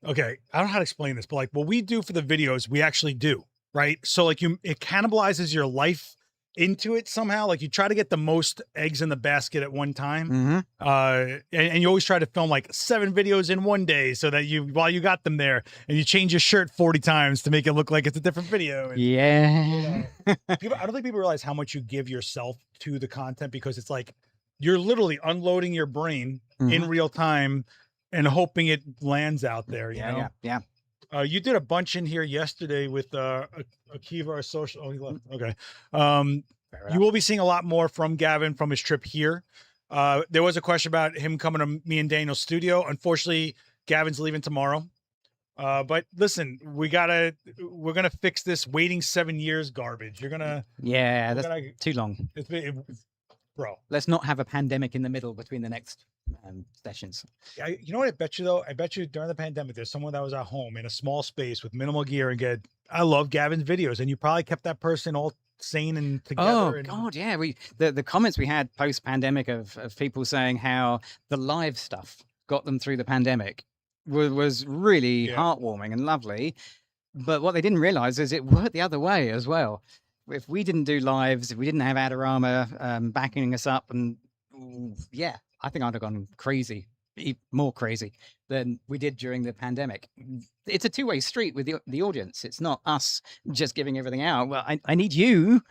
okay, I don't know how to explain this, but like what we do for the videos, we actually do, right? So like it cannibalizes your life into it somehow. Like you try to get the most eggs in the basket at one time. And you always try to film like 7 videos in one day so that while you got them there, and you change your shirt 40 times to make it look like it's a different video. And,
yeah.
I don't think people realize how much you give yourself to the content, because it's like, you're literally unloading your brain in real time and hoping it lands out there. You know?
Yeah.
You did a bunch in here yesterday with Akiva, our social. Oh, he left. Okay. You will be seeing a lot more from Gavin from his trip here. There was a question about him coming to me and Daniel's studio. Unfortunately, Gavin's leaving tomorrow. But listen, we're gonna fix this waiting 7 years garbage.
That's too long.
Bro,
let's not have a pandemic in the middle between the next sessions.
You know what I bet you though? I bet you during the pandemic, there's someone that was at home in a small space with minimal gear and I love Gavin's videos, and you probably kept that person all sane and together.
God, yeah. The comments we had post pandemic of people saying how the live stuff got them through the pandemic was really heartwarming and lovely. But what they didn't realize is it worked the other way as well. If we didn't do lives, if we didn't have Adorama backing us up, and I think I'd have gone crazy, more crazy than we did during the pandemic. It's a two-way street with the audience. It's not us just giving everything out. Well, I need you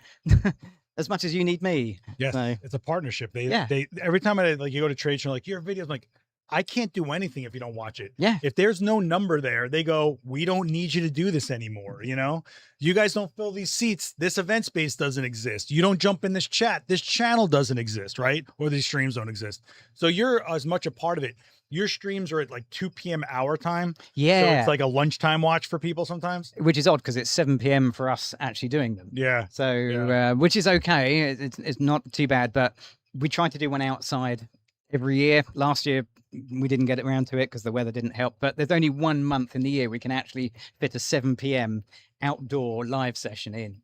as much as you need me.
Yes, so, it's a partnership. They every time you go to trade show, like your videos, I'm like, I can't do anything if you don't watch it.
Yeah.
If there's no number there, they go, we don't need you to do this anymore. You know, you guys don't fill these seats. This event space doesn't exist. You don't jump in this chat. This channel doesn't exist, right? Or these streams don't exist. So you're as much a part of it. Your streams are at like 2 p.m. our time.
Yeah.
So it's like a lunchtime watch for people sometimes.
Which is odd because it's 7 p.m. for us actually doing them.
Yeah.
So, which is okay. It's not too bad, but we try to do one outside every year. Last year, we didn't get around to it because the weather didn't help, but there's only 1 month in the year we can actually fit a 7 p.m. outdoor live session in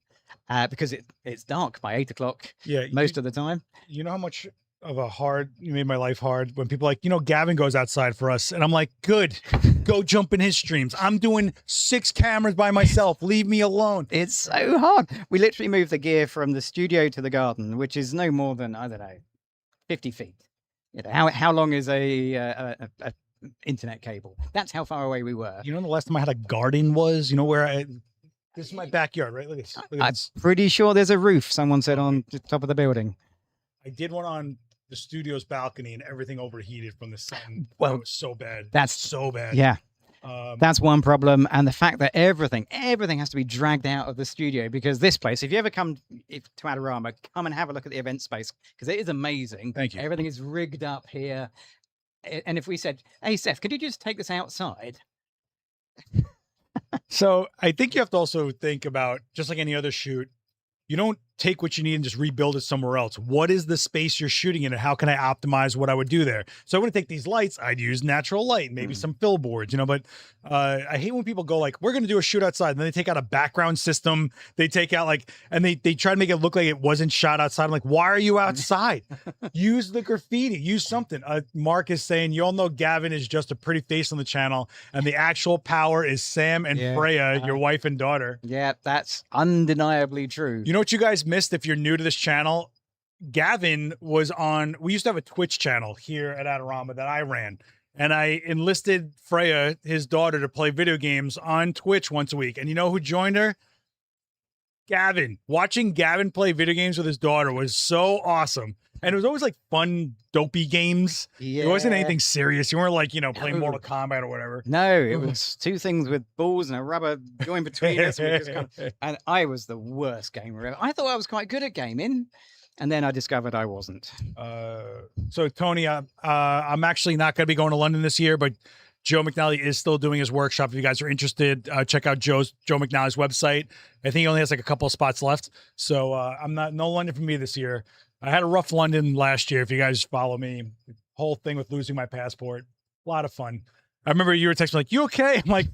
because it's dark by 8 o'clock most of the time.
You know how much of you made my life hard when people are like, Gavin goes outside for us. And I'm like, good, go jump in his streams. I'm doing 6 cameras by myself. Leave me alone.
It's so hard. We literally moved the gear from the studio to the garden, which is no more than, I don't know, 50 feet. How long is a internet cable? That's how far away we were.
The last time I had a garden was, where This is my backyard, right? Look at this. Look at
I'm
this.
pretty sure there's a roof. Someone said on the top of the building.
I did one on the studio's balcony, and everything overheated from the sun.
Well,
That was so bad.
that's
so bad.
Yeah,
Um,
that's one problem, and the fact that everything has to be dragged out of the studio, because this place, if you ever come to Adorama, come and have a look at the event space, because it is amazing.
Thank you.
Everything is rigged up here, and if we said, "Hey Seth, could you just take this outside?"
So I think you have to also think about, just like any other shoot, you don't take what you need and just rebuild it somewhere else. What is the space you're shooting in, and how can I optimize what I would do there? So I'm going to take these lights. I'd use natural light, maybe some fill boards, but I hate when people go like, we're going to do a shoot outside. And then they take out a background system. They take out and they try to make it look like it wasn't shot outside. I'm like, why are you outside? Use the graffiti, use something. Mark is saying, you all know Gavin is just a pretty face on the channel, and the actual power is Sam and Freya, your wife and daughter.
Yeah, that's undeniably true.
You know what you guys missed if you're new to this channel? Gavin was on, we used to have a Twitch channel here at Adorama that I ran, and I enlisted Freya, his daughter, to play video games on Twitch once a week. And you know who joined her? Gavin. Watching Gavin play video games with his daughter was so awesome. And it was always like fun, dopey games.
Yeah.
It wasn't anything serious. You weren't like, playing Mortal Kombat or whatever.
No, it was two things with balls and a rubber joint between us. And I was the worst gamer ever. I thought I was quite good at gaming, and then I discovered I wasn't.
So Tony, I'm actually not going to be going to London this year, but Joe McNally is still doing his workshop. If you guys are interested, check out Joe McNally's website. I think he only has like a couple of spots left. So no London for me this year. I had a rough London last year. If you guys follow me, whole thing with losing my passport, a lot of fun. I remember you were texting like, "You okay?" I'm like,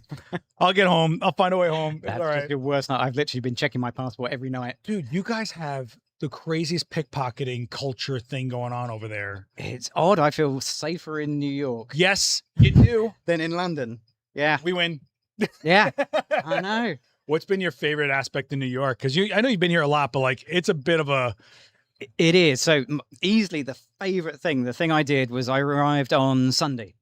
"I'll get home. I'll find a way home."
That's
all right.
just your worst night. I've literally been checking my passport every night.
Dude, you guys have the craziest pickpocketing culture thing going on over there.
It's odd. I feel safer in New York
Yes, you do.
than in London. Yeah,
We win.
yeah, I know.
What's been your favorite aspect in New York? Because I know you've been here a lot, but like it's a bit of a.
It is. So easily the favorite thing, the thing I did was I arrived on Sunday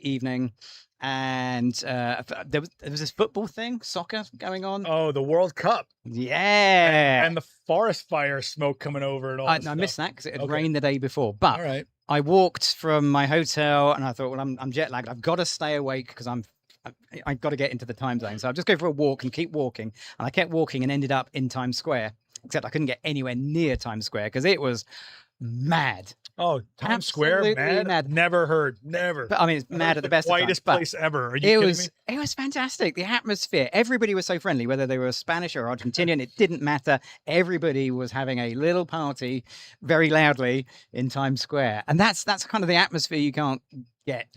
evening, and there was this football thing, soccer going on.
Oh, the World Cup.
Yeah.
And the forest fire smoke coming over and all that
I missed
stuff.
that because it had rained the day before. But
All right.
I walked from my hotel and I thought, well, I'm jet lagged. I've got to stay awake because I've got to get into the time zone. So I'll just go for a walk and keep walking. And I kept walking and ended up in Times Square, except I couldn't get anywhere near Times Square because it was mad.
Oh, Times Square,
Absolutely
mad? Never heard. Never.
But I mean, it's mad at the best of times.
Whitest
But
place ever. Are you kidding me?
it was fantastic. The atmosphere, everybody was so friendly, whether they were Spanish or Argentinian, it didn't matter. Everybody was having a little party very loudly in Times Square. And that's kind of the atmosphere you can't get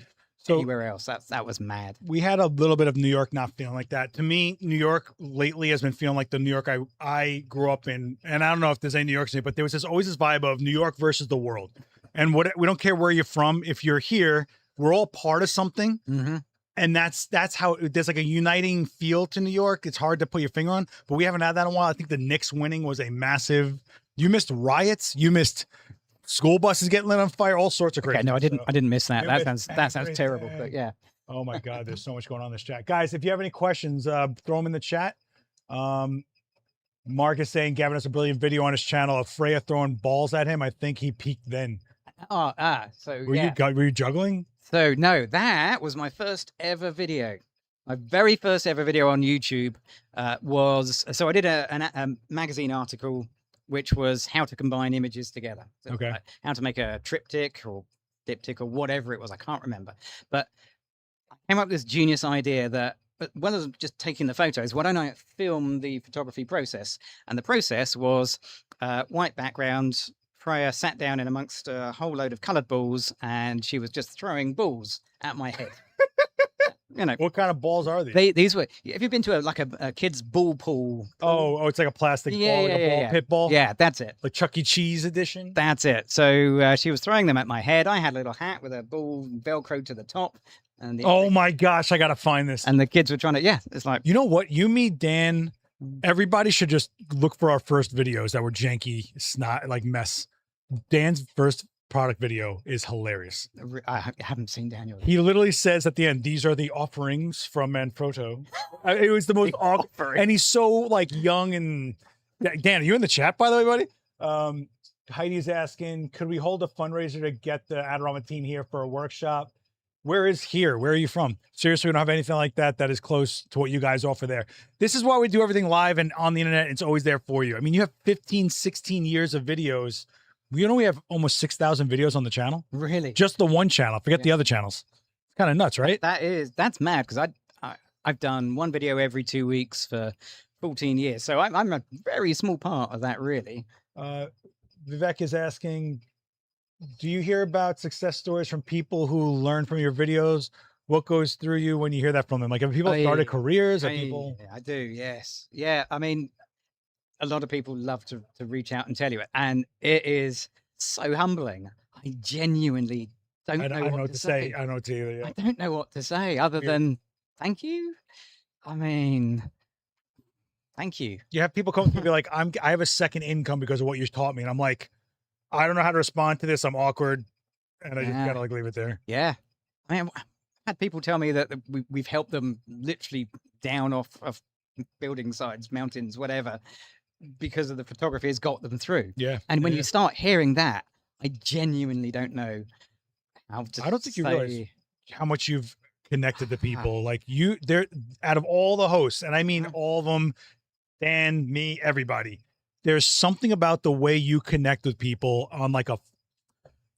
anywhere else. That was mad.
We had a little bit of New York not feeling like that. To me, New York lately has been feeling like the New York I grew up in. And I don't know if there's any New York City, but there was always this vibe of New York versus the world. And we don't care where you're from. If you're here, we're all part of something.
Mm-hmm.
And that's how there's like a uniting feel to New York. It's hard to put your finger on, but we haven't had that in a while. I think the Knicks winning was a massive. You missed riots. You missed school buses getting lit on fire. All sorts of crazy.
Okay, no, I didn't miss that. That sounds
everything.
terrible. But yeah.
Oh my God, there's so much going on in this chat, guys. If you have any questions, throw them in the chat. Mark is saying Gavin has a brilliant video on his channel of Freya throwing balls at him. I think he peaked then.
So
Were you juggling?
So no, that was my first ever video. My very first ever video on YouTube was, so I did a magazine article, which was how to combine images together. So
Okay.
How to make a triptych or diptych or whatever it was. I can't remember. But I came up with this genius idea that, rather than just taking the photos, why don't I film the photography process? And the process was white background. Freya sat down in amongst a whole load of coloured balls, and she was just throwing balls at my head.
What kind of balls are these?
These were. Have you been to a kid's ball pool?
Oh, it's like a plastic ball, like a ball pit ball.
Yeah, that's it.
Like Chuck E. Cheese edition.
That's it. So she was throwing them at my head. I had a little hat with a ball velcroed to the top. And
My gosh, I gotta find this.
And the kids were trying to. Yeah, it's like,
you know what? You, me, Dan. Everybody should just look for our first videos that were janky, snot, like mess. Dan's first product video is hilarious.
I haven't seen Daniel.
He literally says at the end, "These are the offerings from Manfrotto." It was the most awkward, and he's so like young and. Dan, are you in the chat, by the way, buddy? Heidi's asking, could we hold a fundraiser to get the Adorama team here for a workshop? Where is here? Where are you from? Seriously, we don't have anything like that that is close to what you guys offer there. This is why we do everything live and on the internet. It's always there for you. I mean, you have 15, 16 years of videos. We only have almost 6,000 videos on the channel.
Really?
Just the one channel. Forget the other channels. It's kind of nuts, right?
That's mad because I've done one video every 2 weeks for 14 years. So I'm a very small part of that, really.
Vivek is asking, do you hear about success stories from people who learn from your videos? What goes through you when you hear that from them? Like, have people started careers? People?
I do, yes. Yeah, I mean, a lot of people love to reach out and tell you it. And it is so humbling. I genuinely don't know what to say.
I don't know what to say. Yeah.
I don't know what to say other than thank you. I mean, thank you.
You have people come to me like, I have a second income because of what you taught me. And I'm like, I don't know how to respond to this. I'm awkward. And I just gotta like leave it there.
Yeah. I mean, I've had people tell me that we've helped them literally down off of building sides, mountains, whatever, because of the photography has got them through.
Yeah.
And when you start hearing that, I genuinely don't know how to
I don't think you realize how much you've connected to people. Like they're out of all the hosts, and I mean all of them, Dan, me, everybody, there's something about the way you connect with people on like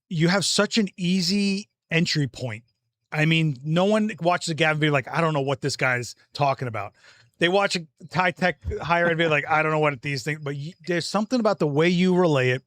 you have such an easy entry point. I mean, no one watches a Gavin video like, I don't know what this guy's talking about. They watch a high-tech, higher-end video like, I don't know what these things, but there's something about the way you relay it,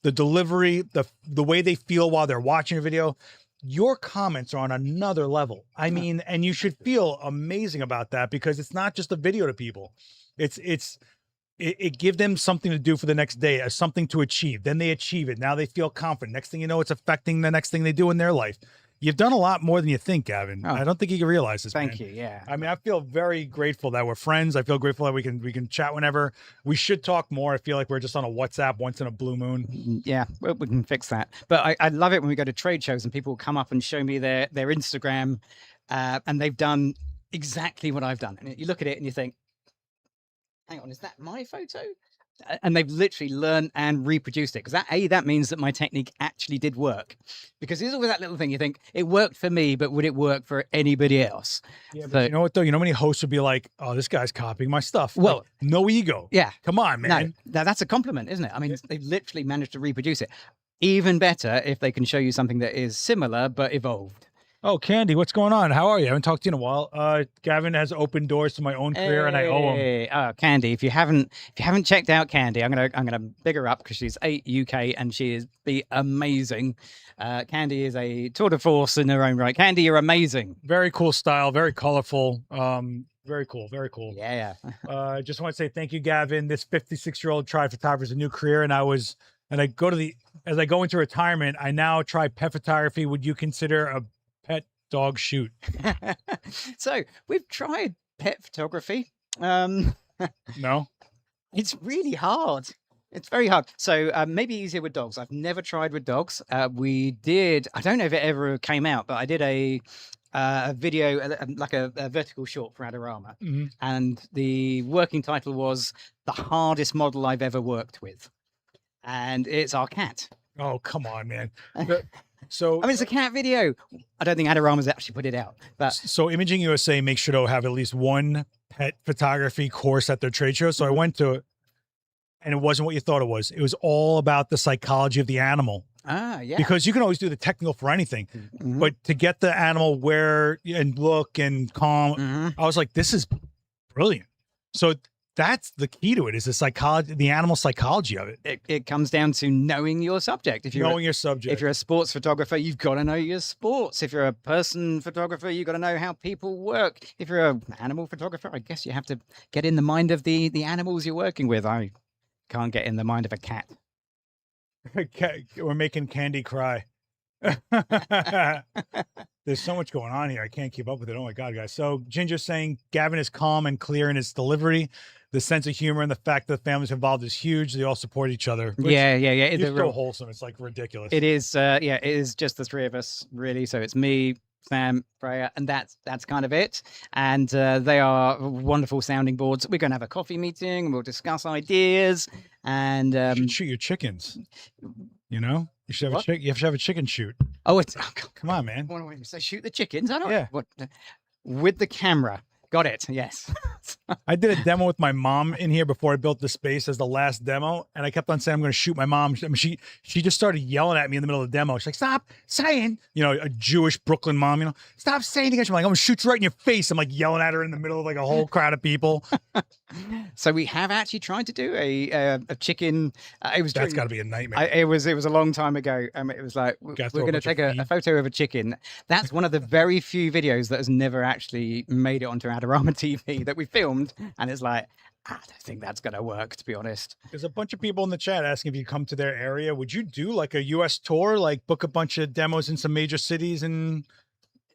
the delivery, the way they feel while they're watching a video. Your comments are on another level. I mean, and you should feel amazing about that because it's not just a video to people. It gives them something to do for the next day, something to achieve. Then they achieve it. Now they feel confident. Next thing you know, it's affecting the next thing they do in their life. You've done a lot more than you think, Gavin. I don't think you can realize this.
Thank you. Yeah.
I mean, I feel very grateful that we're friends. I feel grateful that we can chat whenever. We should talk more. I feel like we're just on a WhatsApp once in a blue moon.
Yeah, we can fix that. But I love it when we go to trade shows and people come up and show me their Instagram, and they've done exactly what I've done. And you look at it and you think, hang on, is that my photo? And they've literally learned and reproduced it. Because that means that my technique actually did work. Because there's always that little thing you think, it worked for me, but would it work for anybody else?
Yeah, but you know what, though? You know how many hosts would be like, oh, this guy's copying my stuff.
Well,
like, no ego.
Yeah.
Come on, man.
No, that's a compliment, isn't it? I mean, they've literally managed to reproduce it. Even better if they can show you something that is similar, but evolved.
Oh, Candy, what's going on? How are you? I haven't talked to you in a while. Gavin has opened doors to my own career, and I owe him.
Oh, Candy, if you haven't checked out Candy, I'm gonna big her up because she's 8 UK and she is amazing. Candy is a tour de force in her own right. Candy, you're amazing.
Very cool style, very colorful. Very cool, very cool.
Yeah.
Just want to say thank you, Gavin. This 56-year-old tried photography is a new career, and as I go into retirement, I now try pet photography. Would you consider a pet dog shoot?
So we've tried pet photography.
No,
it's really hard. It's very hard. So maybe easier with dogs. I've never tried with dogs. We did. I don't know if it ever came out, but I did a video, like a vertical short for Adorama, and the working title was "The Hardest Model I've Ever Worked With," and it's our cat.
Oh, come on, man. So
I mean, it's a cat video. I don't think Adorama's actually put it out. But
so Imaging USA makes sure to have at least one pet photography course at their trade show. So I went to it, and it wasn't what you thought it was. It was all about the psychology of the animal.
Yeah.
Because you can always do the technical for anything, but to get the animal where and look and calm, I was like, this is brilliant. So that's the key to it, is the psychology, the animal psychology of it.
It comes down to knowing your subject. If you're
your subject.
If you're a sports photographer, you've got to know your sports. If you're a person photographer, you've got to know how people work. If you're an animal photographer, I guess you have to get in the mind of the animals you're working with. I can't get in the mind of a cat.
We're making Candy cry. There's so much going on here. I can't keep up with it. Oh my God, guys. So Ginger's saying Gavin is calm and clear in his delivery. the sense of humor and the fact that the families involved is huge. They all support each other. Which
Yeah.
It's
They're
so
real-
wholesome. It's like ridiculous.
It is, it is just the three of us, really. So it's me, Sam, Freya, and that's kind of it. And they are wonderful sounding boards. We're going to have a coffee meeting, and we'll discuss ideas. And
You should shoot your chickens. You know, you should have
What?
you have to have a chicken shoot.
oh, it's
Come on, man.
what do I say? Shoot the chickens? I don't.
Yeah.
What with the camera? Got it. Yes.
I did a demo with my mom in here before I built the space as the last demo, and I kept on saying I'm going to shoot my mom. I mean, she just started yelling at me in the middle of the demo. She's like, "Stop saying," you know, a Jewish Brooklyn mom, you know, "Stop saying again." I'm like, "I'm going to shoot you right in your face." I'm like yelling at her in the middle of like a whole crowd of people.
So we have actually tried to do a chicken. It was
That's
during-
got to be a nightmare.
it was a long time ago. It was like we're
Gotta throw a
going to
bunch of
take a
feed.
photo of a chicken. That's one of the very few videos that has never actually made it onto Adorama TV that we filmed, and it's like I don't think that's going to work, to be honest.
There's a bunch of people in the chat asking if you come to their area. Would you do like a U.S. tour, like book a bunch of demos in some major cities, and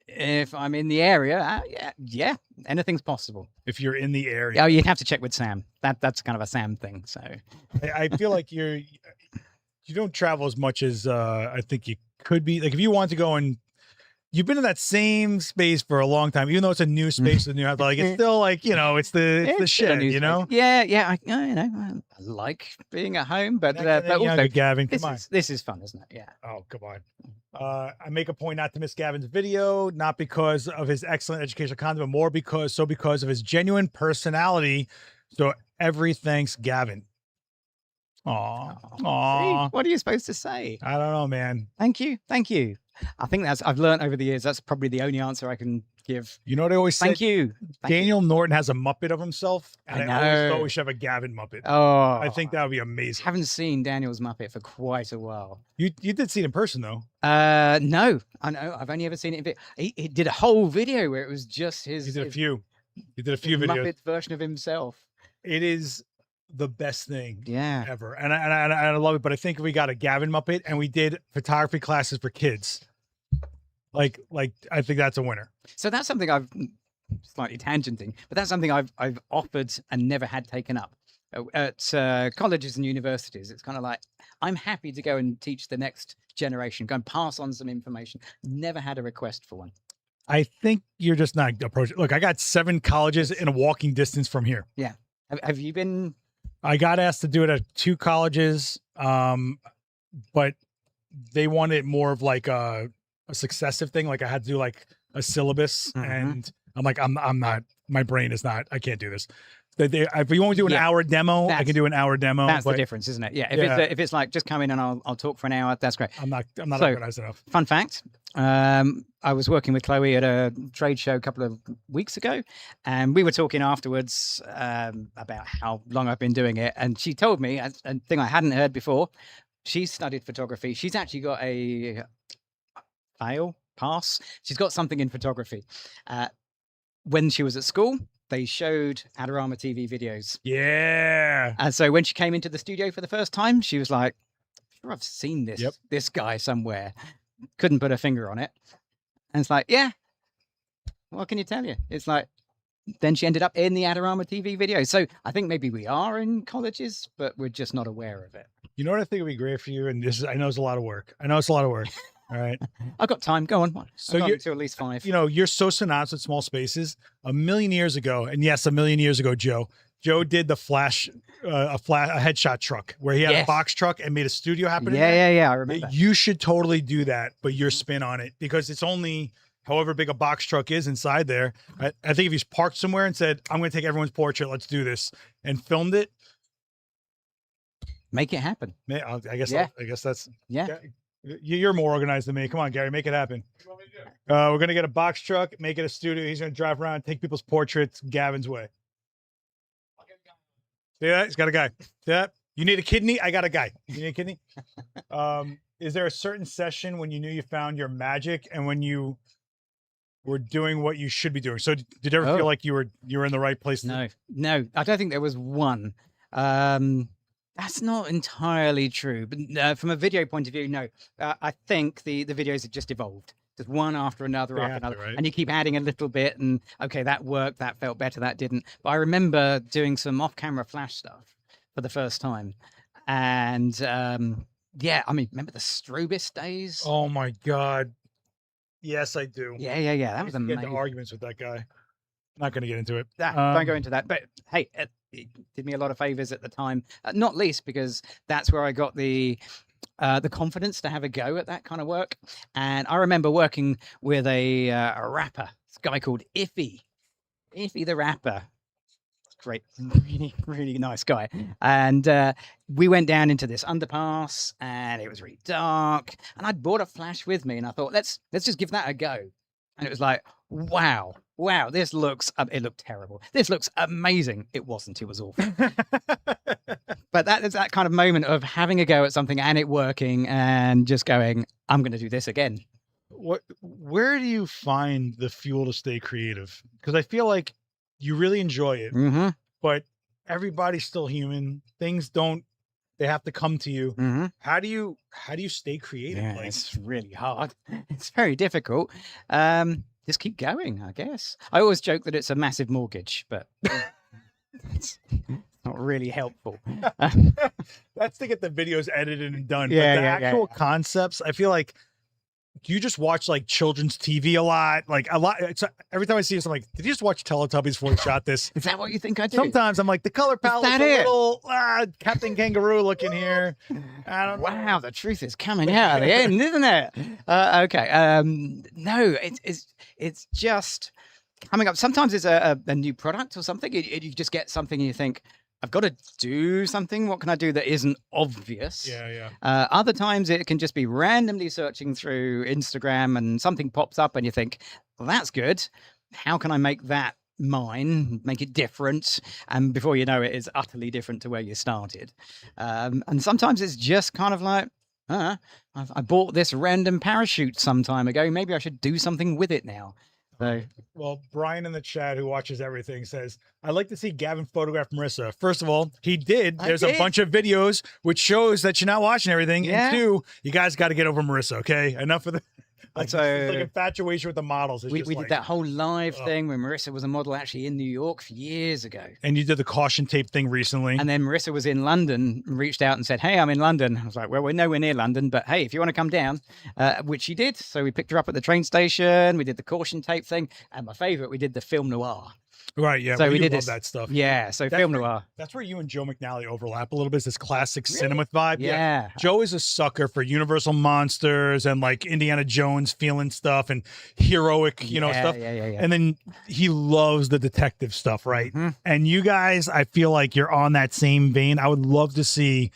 If I'm in the area, yeah, anything's possible.
if you're in the area?
Oh, you'd have to check with Sam. That's kind of a Sam thing. So
I feel like you don't travel as much as I think you could be. Like if you want to go and you've been in that same space for a long time, even though it's a new space, a new house, like it's still like, you know, it's the
It's still a
shit,
new
you
space.
know.
Yeah. I like being at home, but also
also, Gavin, come on.
this is fun, isn't it? Yeah.
Oh, come on. I make a point not to miss Gavin's video, not because of his excellent educational content, but more because of his genuine personality. So every thanks, Gavin. Aw.
See, what are you supposed to say?
I don't know, man.
Thank you. I think I've learned over the years, that's probably the only answer I can give.
You know what I always say?
Thank you.
Daniel Norton has a Muppet of himself, and
I
I always
know.
thought we should have a Gavin Muppet.
Oh,
I think that would be amazing.
haven't seen Daniel's Muppet for quite a while.
You did see it in person though.
No, I know. I've only ever seen it. He did a whole video where it was just his.
He did a
his-
few. He did a
his
few videos.
Muppet version of himself.
It is the best thing
Yeah.
ever, and I love it. But I think we got a Gavin Muppet, and we did photography classes for kids. Like I think that's a winner.
So that's something I've slightly tangenting, but that's something I've offered and never had taken up at colleges and universities. It's kind of like I'm happy to go and teach the next generation, go and pass on some information. Never had a request for one.
I think you're just not approaching. Look, I got 7 colleges in a walking distance from here.
Have you been?
I got asked to do it at 2 colleges, but they wanted it more of like a successive thing. Like I had to do like a syllabus,
Mhm.
and I'm like, I'm not. My brain is not. I can't do this. If you want me to do an
Yeah,
hour demo, I
that's-
can do an hour demo.
That's the
but
difference, isn't it? Yeah.
Yeah.
If it's like just come in and I'll talk for an hour, that's great.
I'm not
So-
organized enough.
Fun fact, I was working with Chloe at a trade show a couple of weeks ago, and we were talking afterwards about how long I've been doing it. And she told me a thing I hadn't heard before. She studied photography. She's actually got a pass. She's got something in photography. When she was at school, they showed Adorama TV videos.
Yeah.
And so when she came into the studio for the first time, she was like, sure, I've seen this,
Yep.
this guy somewhere. Couldn't put her finger on it. And it's like, yeah, what can you tell you? It's like, then she ended up in the Adorama TV video. So I think maybe we are in colleges, but we're just not aware of it.
You know what I think would be great for you, and I know it's a lot of work. All right.
I've got time. Go on.
So
I've got
you-
until at least 5.
You know, you're so synonymous with small spaces. A million years ago, Joe did the flash, a headshot truck where he had a
Yes.
box truck and made a studio happen. in there.
Yeah. I remember.
You should totally do that, but your spin on it, because it's only however big a box truck is inside there. I think if you parked somewhere and said, "I'm going to take everyone's portrait, let's do this," and filmed it,
Make it happen.
I guess
Yeah.
that's
Yeah.
You're more organized than me. Come on, Gary, make it happen. We're gonna get a box truck, make it a studio. He's gonna drive around, take people's portraits Gavin's way. See that? He's got a guy. See that? You need a kidney? I got a guy. You need a kidney? Is there a certain session when you knew you found your magic and when you were doing what you should be doing? So did you ever feel like you were in the right place?
No, I don't think there was one. That's not entirely true, but from a video point of view, no. I think the videos have just evolved. just one after another
They
after
have to,
another,
right?
and you keep adding a little bit, and okay, that worked, that felt better, that didn't. But I remember doing some off-camera flash stuff for the first time, and yeah, I mean, remember the Strobist days?
Oh my God. Yes, I do.
Yeah, yeah, yeah, that
I
was
used to get into
amazing.
arguments with that guy. Not going to get into it.
Don't go into that. But hey, it did me a lot of favors at the time, not least because that's where I got the confidence to have a go at that kind of work. And I remember working with a rapper, this guy called Iffy the rapper. Great, really, really nice guy. And we went down into this underpass, and it was really dark. And I'd brought a flash with me, and I thought, let's just give that a go. And it was like, wow, this looks. It looked terrible. This looks amazing. It wasn't. It was awful. But that is that kind of moment of having a go at something and it working, and just going, I'm going to do this again.
Where do you find the fuel to stay creative? Because I feel like you really enjoy it,
Mm-hmm.
but everybody's still human. Things don't, they have to come to you.
Mm-hmm.
How do you stay creative?
Yeah,
Like,
it's really hard. It's very difficult. Just keep going, I guess. I always joke that it's a massive mortgage, but it's not really helpful.
that's to get the videos edited and done.
Yeah,
but the
yeah, yeah.
actual concepts, I feel like, do you just watch like children's TV a lot? Like a lot. Every time I see this, I'm like, did you just watch Teletubbies before you shot this?
Is that what you think I do?
Sometimes I'm like, the color palette's
that
a
it?
little Captain Kangaroo looking here. I don't know.
Wow, the truth is coming out at the end, isn't it? Okay. No, it's just coming up. Sometimes it's a new product or something. You just get something and you think, I've got to do something. What can I do that isn't obvious?
Yeah.
Other times it can just be randomly searching through Instagram and something pops up and you think, well, that's good. How can I make that mine, make it different? And before you know it, it's utterly different to where you started. And sometimes it's just kind of like, I bought this random parachute some time ago. Maybe I should do something with it now. So,
well, Brian in the chat, who watches everything, says, I'd like to see Gavin photograph Marissa. First of all, he did.
I
There's
did.
a bunch of videos which shows that you're not watching everything.
Yeah.
And two, you guys got to get over Marissa, okay? Enough of the like,
So-
this is like infatuation with the models. It's
we
just
did
like-
that whole live
Ugh.
thing when Marissa was a model actually in New York years ago.
And you did the caution tape thing recently.
And then Marissa was in London, reached out and said, hey, I'm in London. I was like, well, we're nowhere near London, but hey, if you want to come down, which she did. So we picked her up at the train station. We did the caution tape thing. And my favorite, we did the film noir.
Right, yeah.
So
well,
we
you
did
love
this-
that stuff.
Yeah. So
That's
film
where-
noir.
That's where you and Joe McNally overlap a little bit. It's this classic cinema vibe.
Yeah.
Joe is a sucker for Universal monsters and like Indiana Jones feeling stuff and heroic, stuff.
Yeah.
And then he loves the detective stuff, right?
Mhm.
And you guys, I feel like you're on that same vein. I would love to see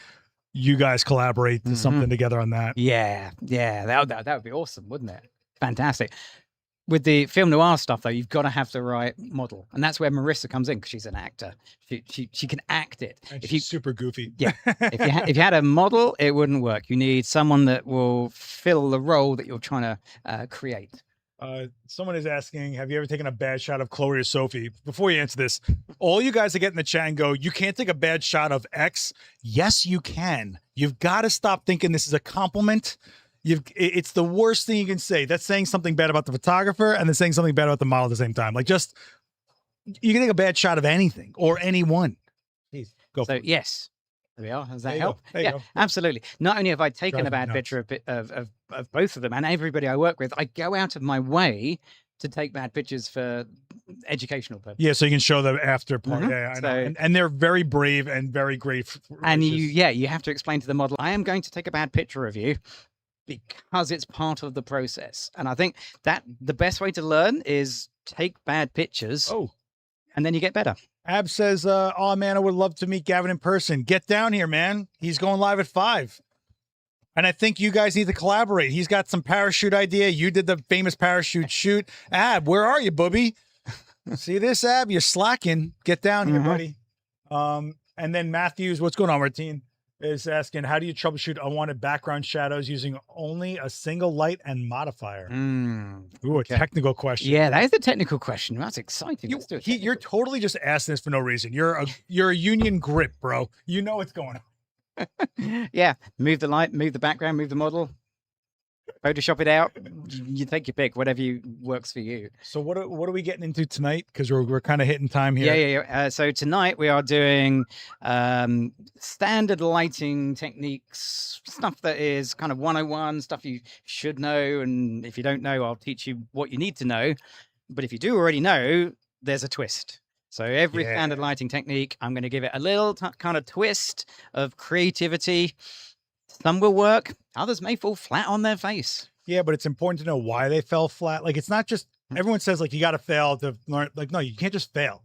you guys collaborate to something together on that.
Yeah. That would be awesome, wouldn't it? Fantastic. With the film noir stuff, though, you've got to have the right model, and that's where Marissa comes in because she's an actor. She can act it.
And
If
she's super goofy.
Yeah. If you had a model, it wouldn't work. You need someone that will fill the role that you're trying to create.
Someone is asking, have you ever taken a bad shot of Chloe or Sophie? Before you answer this, all you guys that get in the chat and go, you can't take a bad shot of X. Yes, you can. You've got to stop thinking this is a compliment. It's the worst thing you can say. That's saying something bad about the photographer and then saying something bad about the model at the same time. Like, just, you can take a bad shot of anything or anyone. Please go for
So
it.
yes, there we are. Does
There
that
you go.
help?
There you
Yeah,
go.
absolutely. Not only have I taken
Drives
a
me
bad
nuts.
picture of both of them and everybody I work with, I go out of my way to take bad pictures for educational purposes.
Yeah, so you can show them after part.
Mhm.
Yeah, I know.
So-
And they're very brave and very great.
And you have to explain to the model, I am going to take a bad picture of you because it's part of the process. And I think that the best way to learn is take bad pictures
Oh,
and then you get better.
Ab says, oh man, I would love to meet Gavin in person. Get down here, man. He's going live at 5. And I think you guys need to collaborate. He's got some parachute idea. You did the famous parachute shoot. Ab, where are you, booby? See this, Ab? You're slacking. Get down here,
Mhm.
buddy. And then Matthews, what's going on, Martine? Is asking, how do you troubleshoot unwanted background shadows using only a single light and modifier? Ooh, a
okay.
technical question.
Yeah, that is the technical question. That's exciting. Let's do it.
You're totally just asking this for no reason. You're a union grip, bro. You know what's going on.
Yeah, move the light, move the background, move the model. Photoshop it out. You take your pick, whatever works for you.
So what are we getting into tonight? Because we're kind of hitting time here.
Yeah. So tonight we are doing standard lighting techniques, stuff that is kind of 101, stuff you should know. And if you don't know, I'll teach you what you need to know. But if you do already know, there's a twist. So every standard lighting technique, I'm going to give it a little kind of twist of creativity. Some will work, others may fall flat on their face.
Yeah, but it's important to know why they fell flat. Like, it's not just, everyone says, like, you got to fail to learn. Like, no, you can't just fail.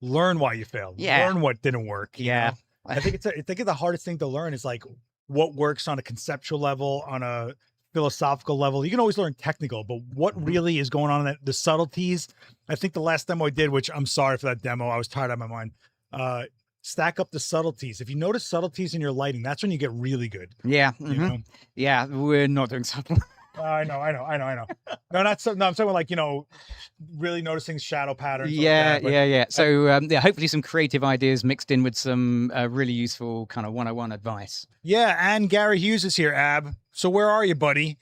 Learn why you failed.
Yeah.
Learn what didn't work. You know? I think the hardest thing to learn is, like, what works on a conceptual level, on a philosophical level. You can always learn technical, but what really is going on in the subtleties. I think the last demo I did, which I'm sorry for that demo, I was tired out of my mind. Stack up the subtleties. If you notice subtleties in your lighting, that's when you get really good.
Yeah.
You know?
Yeah, we're not doing subtle.
I know. No, not so. No, I'm talking like, really noticing shadow patterns.
Yeah,
like that,
yeah. So hopefully some creative ideas mixed in with some really useful kind of 101 advice.
Yeah, and Gary Hughes is here, Ab. So where are you, buddy?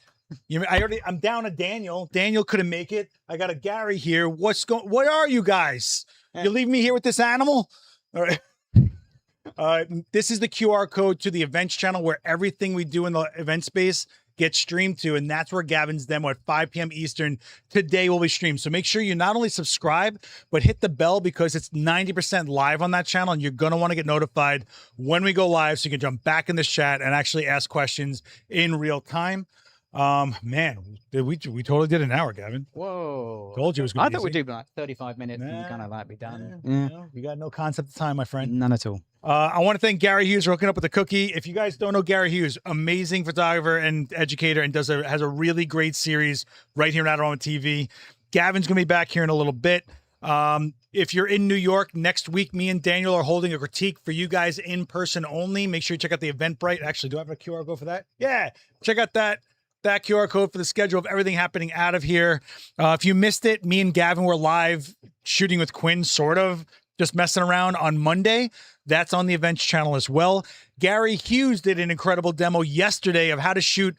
I'm down to Daniel. Daniel couldn't make it. I got a Gary here. What are you guys? You leave me here with this animal? All right. This is the QR code to the events channel where everything we do in the event space gets streamed to, and that's where Gavin's demo at 5 p.m. Eastern today will be streamed. So make sure you not only subscribe, but hit the bell because it's 90% live on that channel, and you're going to want to get notified when we go live so you can jump back in this chat and actually ask questions in real time. Man, we totally did an hour, Gavin.
Whoa.
Told you it was going to be
I thought we'd
easy.
do like 35 minutes and kind of like be done.
No, you got no concept of time, my friend.
None at all.
I want to thank Gary Hughes for hooking up with the cookie. If you guys don't know Gary Hughes, amazing photographer and educator, and has a really great series right here on Adorama TV. Gavin's going to be back here in a little bit. If you're in New York next week, me and Daniel are holding a critique for you guys in person only. Make sure you check out the Eventbrite. Actually, do I have a QR code for that? Yeah, check out that QR code for the schedule of everything happening out of here. If you missed it, me and Gavin were live shooting with Quinn, sort of just messing around on Monday. That's on the events channel as well. Gary Hughes did an incredible demo yesterday of how to shoot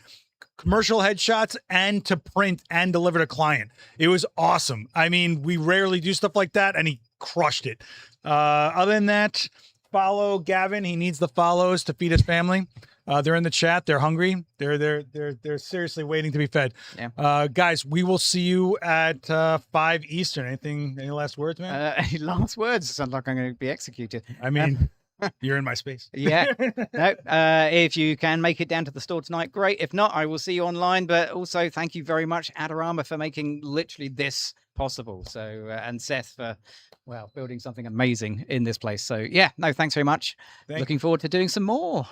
commercial headshots and to print and deliver to client. It was awesome. I mean, we rarely do stuff like that, and he crushed it. Other than that, follow Gavin. He needs the follows to feed his family. They're in the chat. They're hungry. They're seriously waiting to be fed.
Yeah.
Guys, we will see you at 5 Eastern. Any last words, man?
Any last words? Sound like I'm going to be executed.
I mean, you're in my space.
Yeah. No, if you can make it down to the store tonight, great. If not, I will see you online. But also, thank you very much, Adorama, for making literally this possible. So, and Seth for, building something amazing in this place. So, yeah, no, thanks very much. Looking forward to doing some more.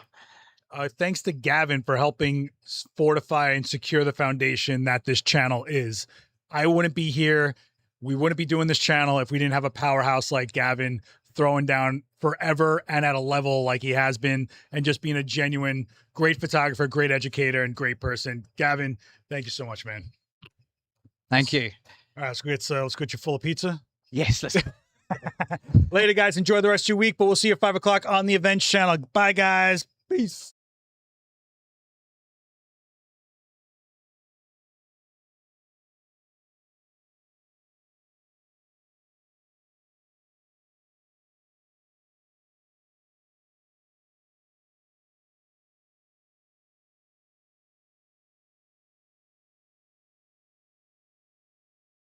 Thanks to Gavin for helping fortify and secure the foundation that this channel is. I wouldn't be here. We wouldn't be doing this channel if we didn't have a powerhouse like Gavin throwing down forever and at a level like he has been, and just being a genuine great photographer, great educator, and great person. Gavin, thank you so much, man.
Thank you.
All right, let's get you full of pizza.
Yes, let's.
Later, guys. Enjoy the rest of your week, but we'll see you at 5 o'clock on the events channel. Bye, guys. Peace.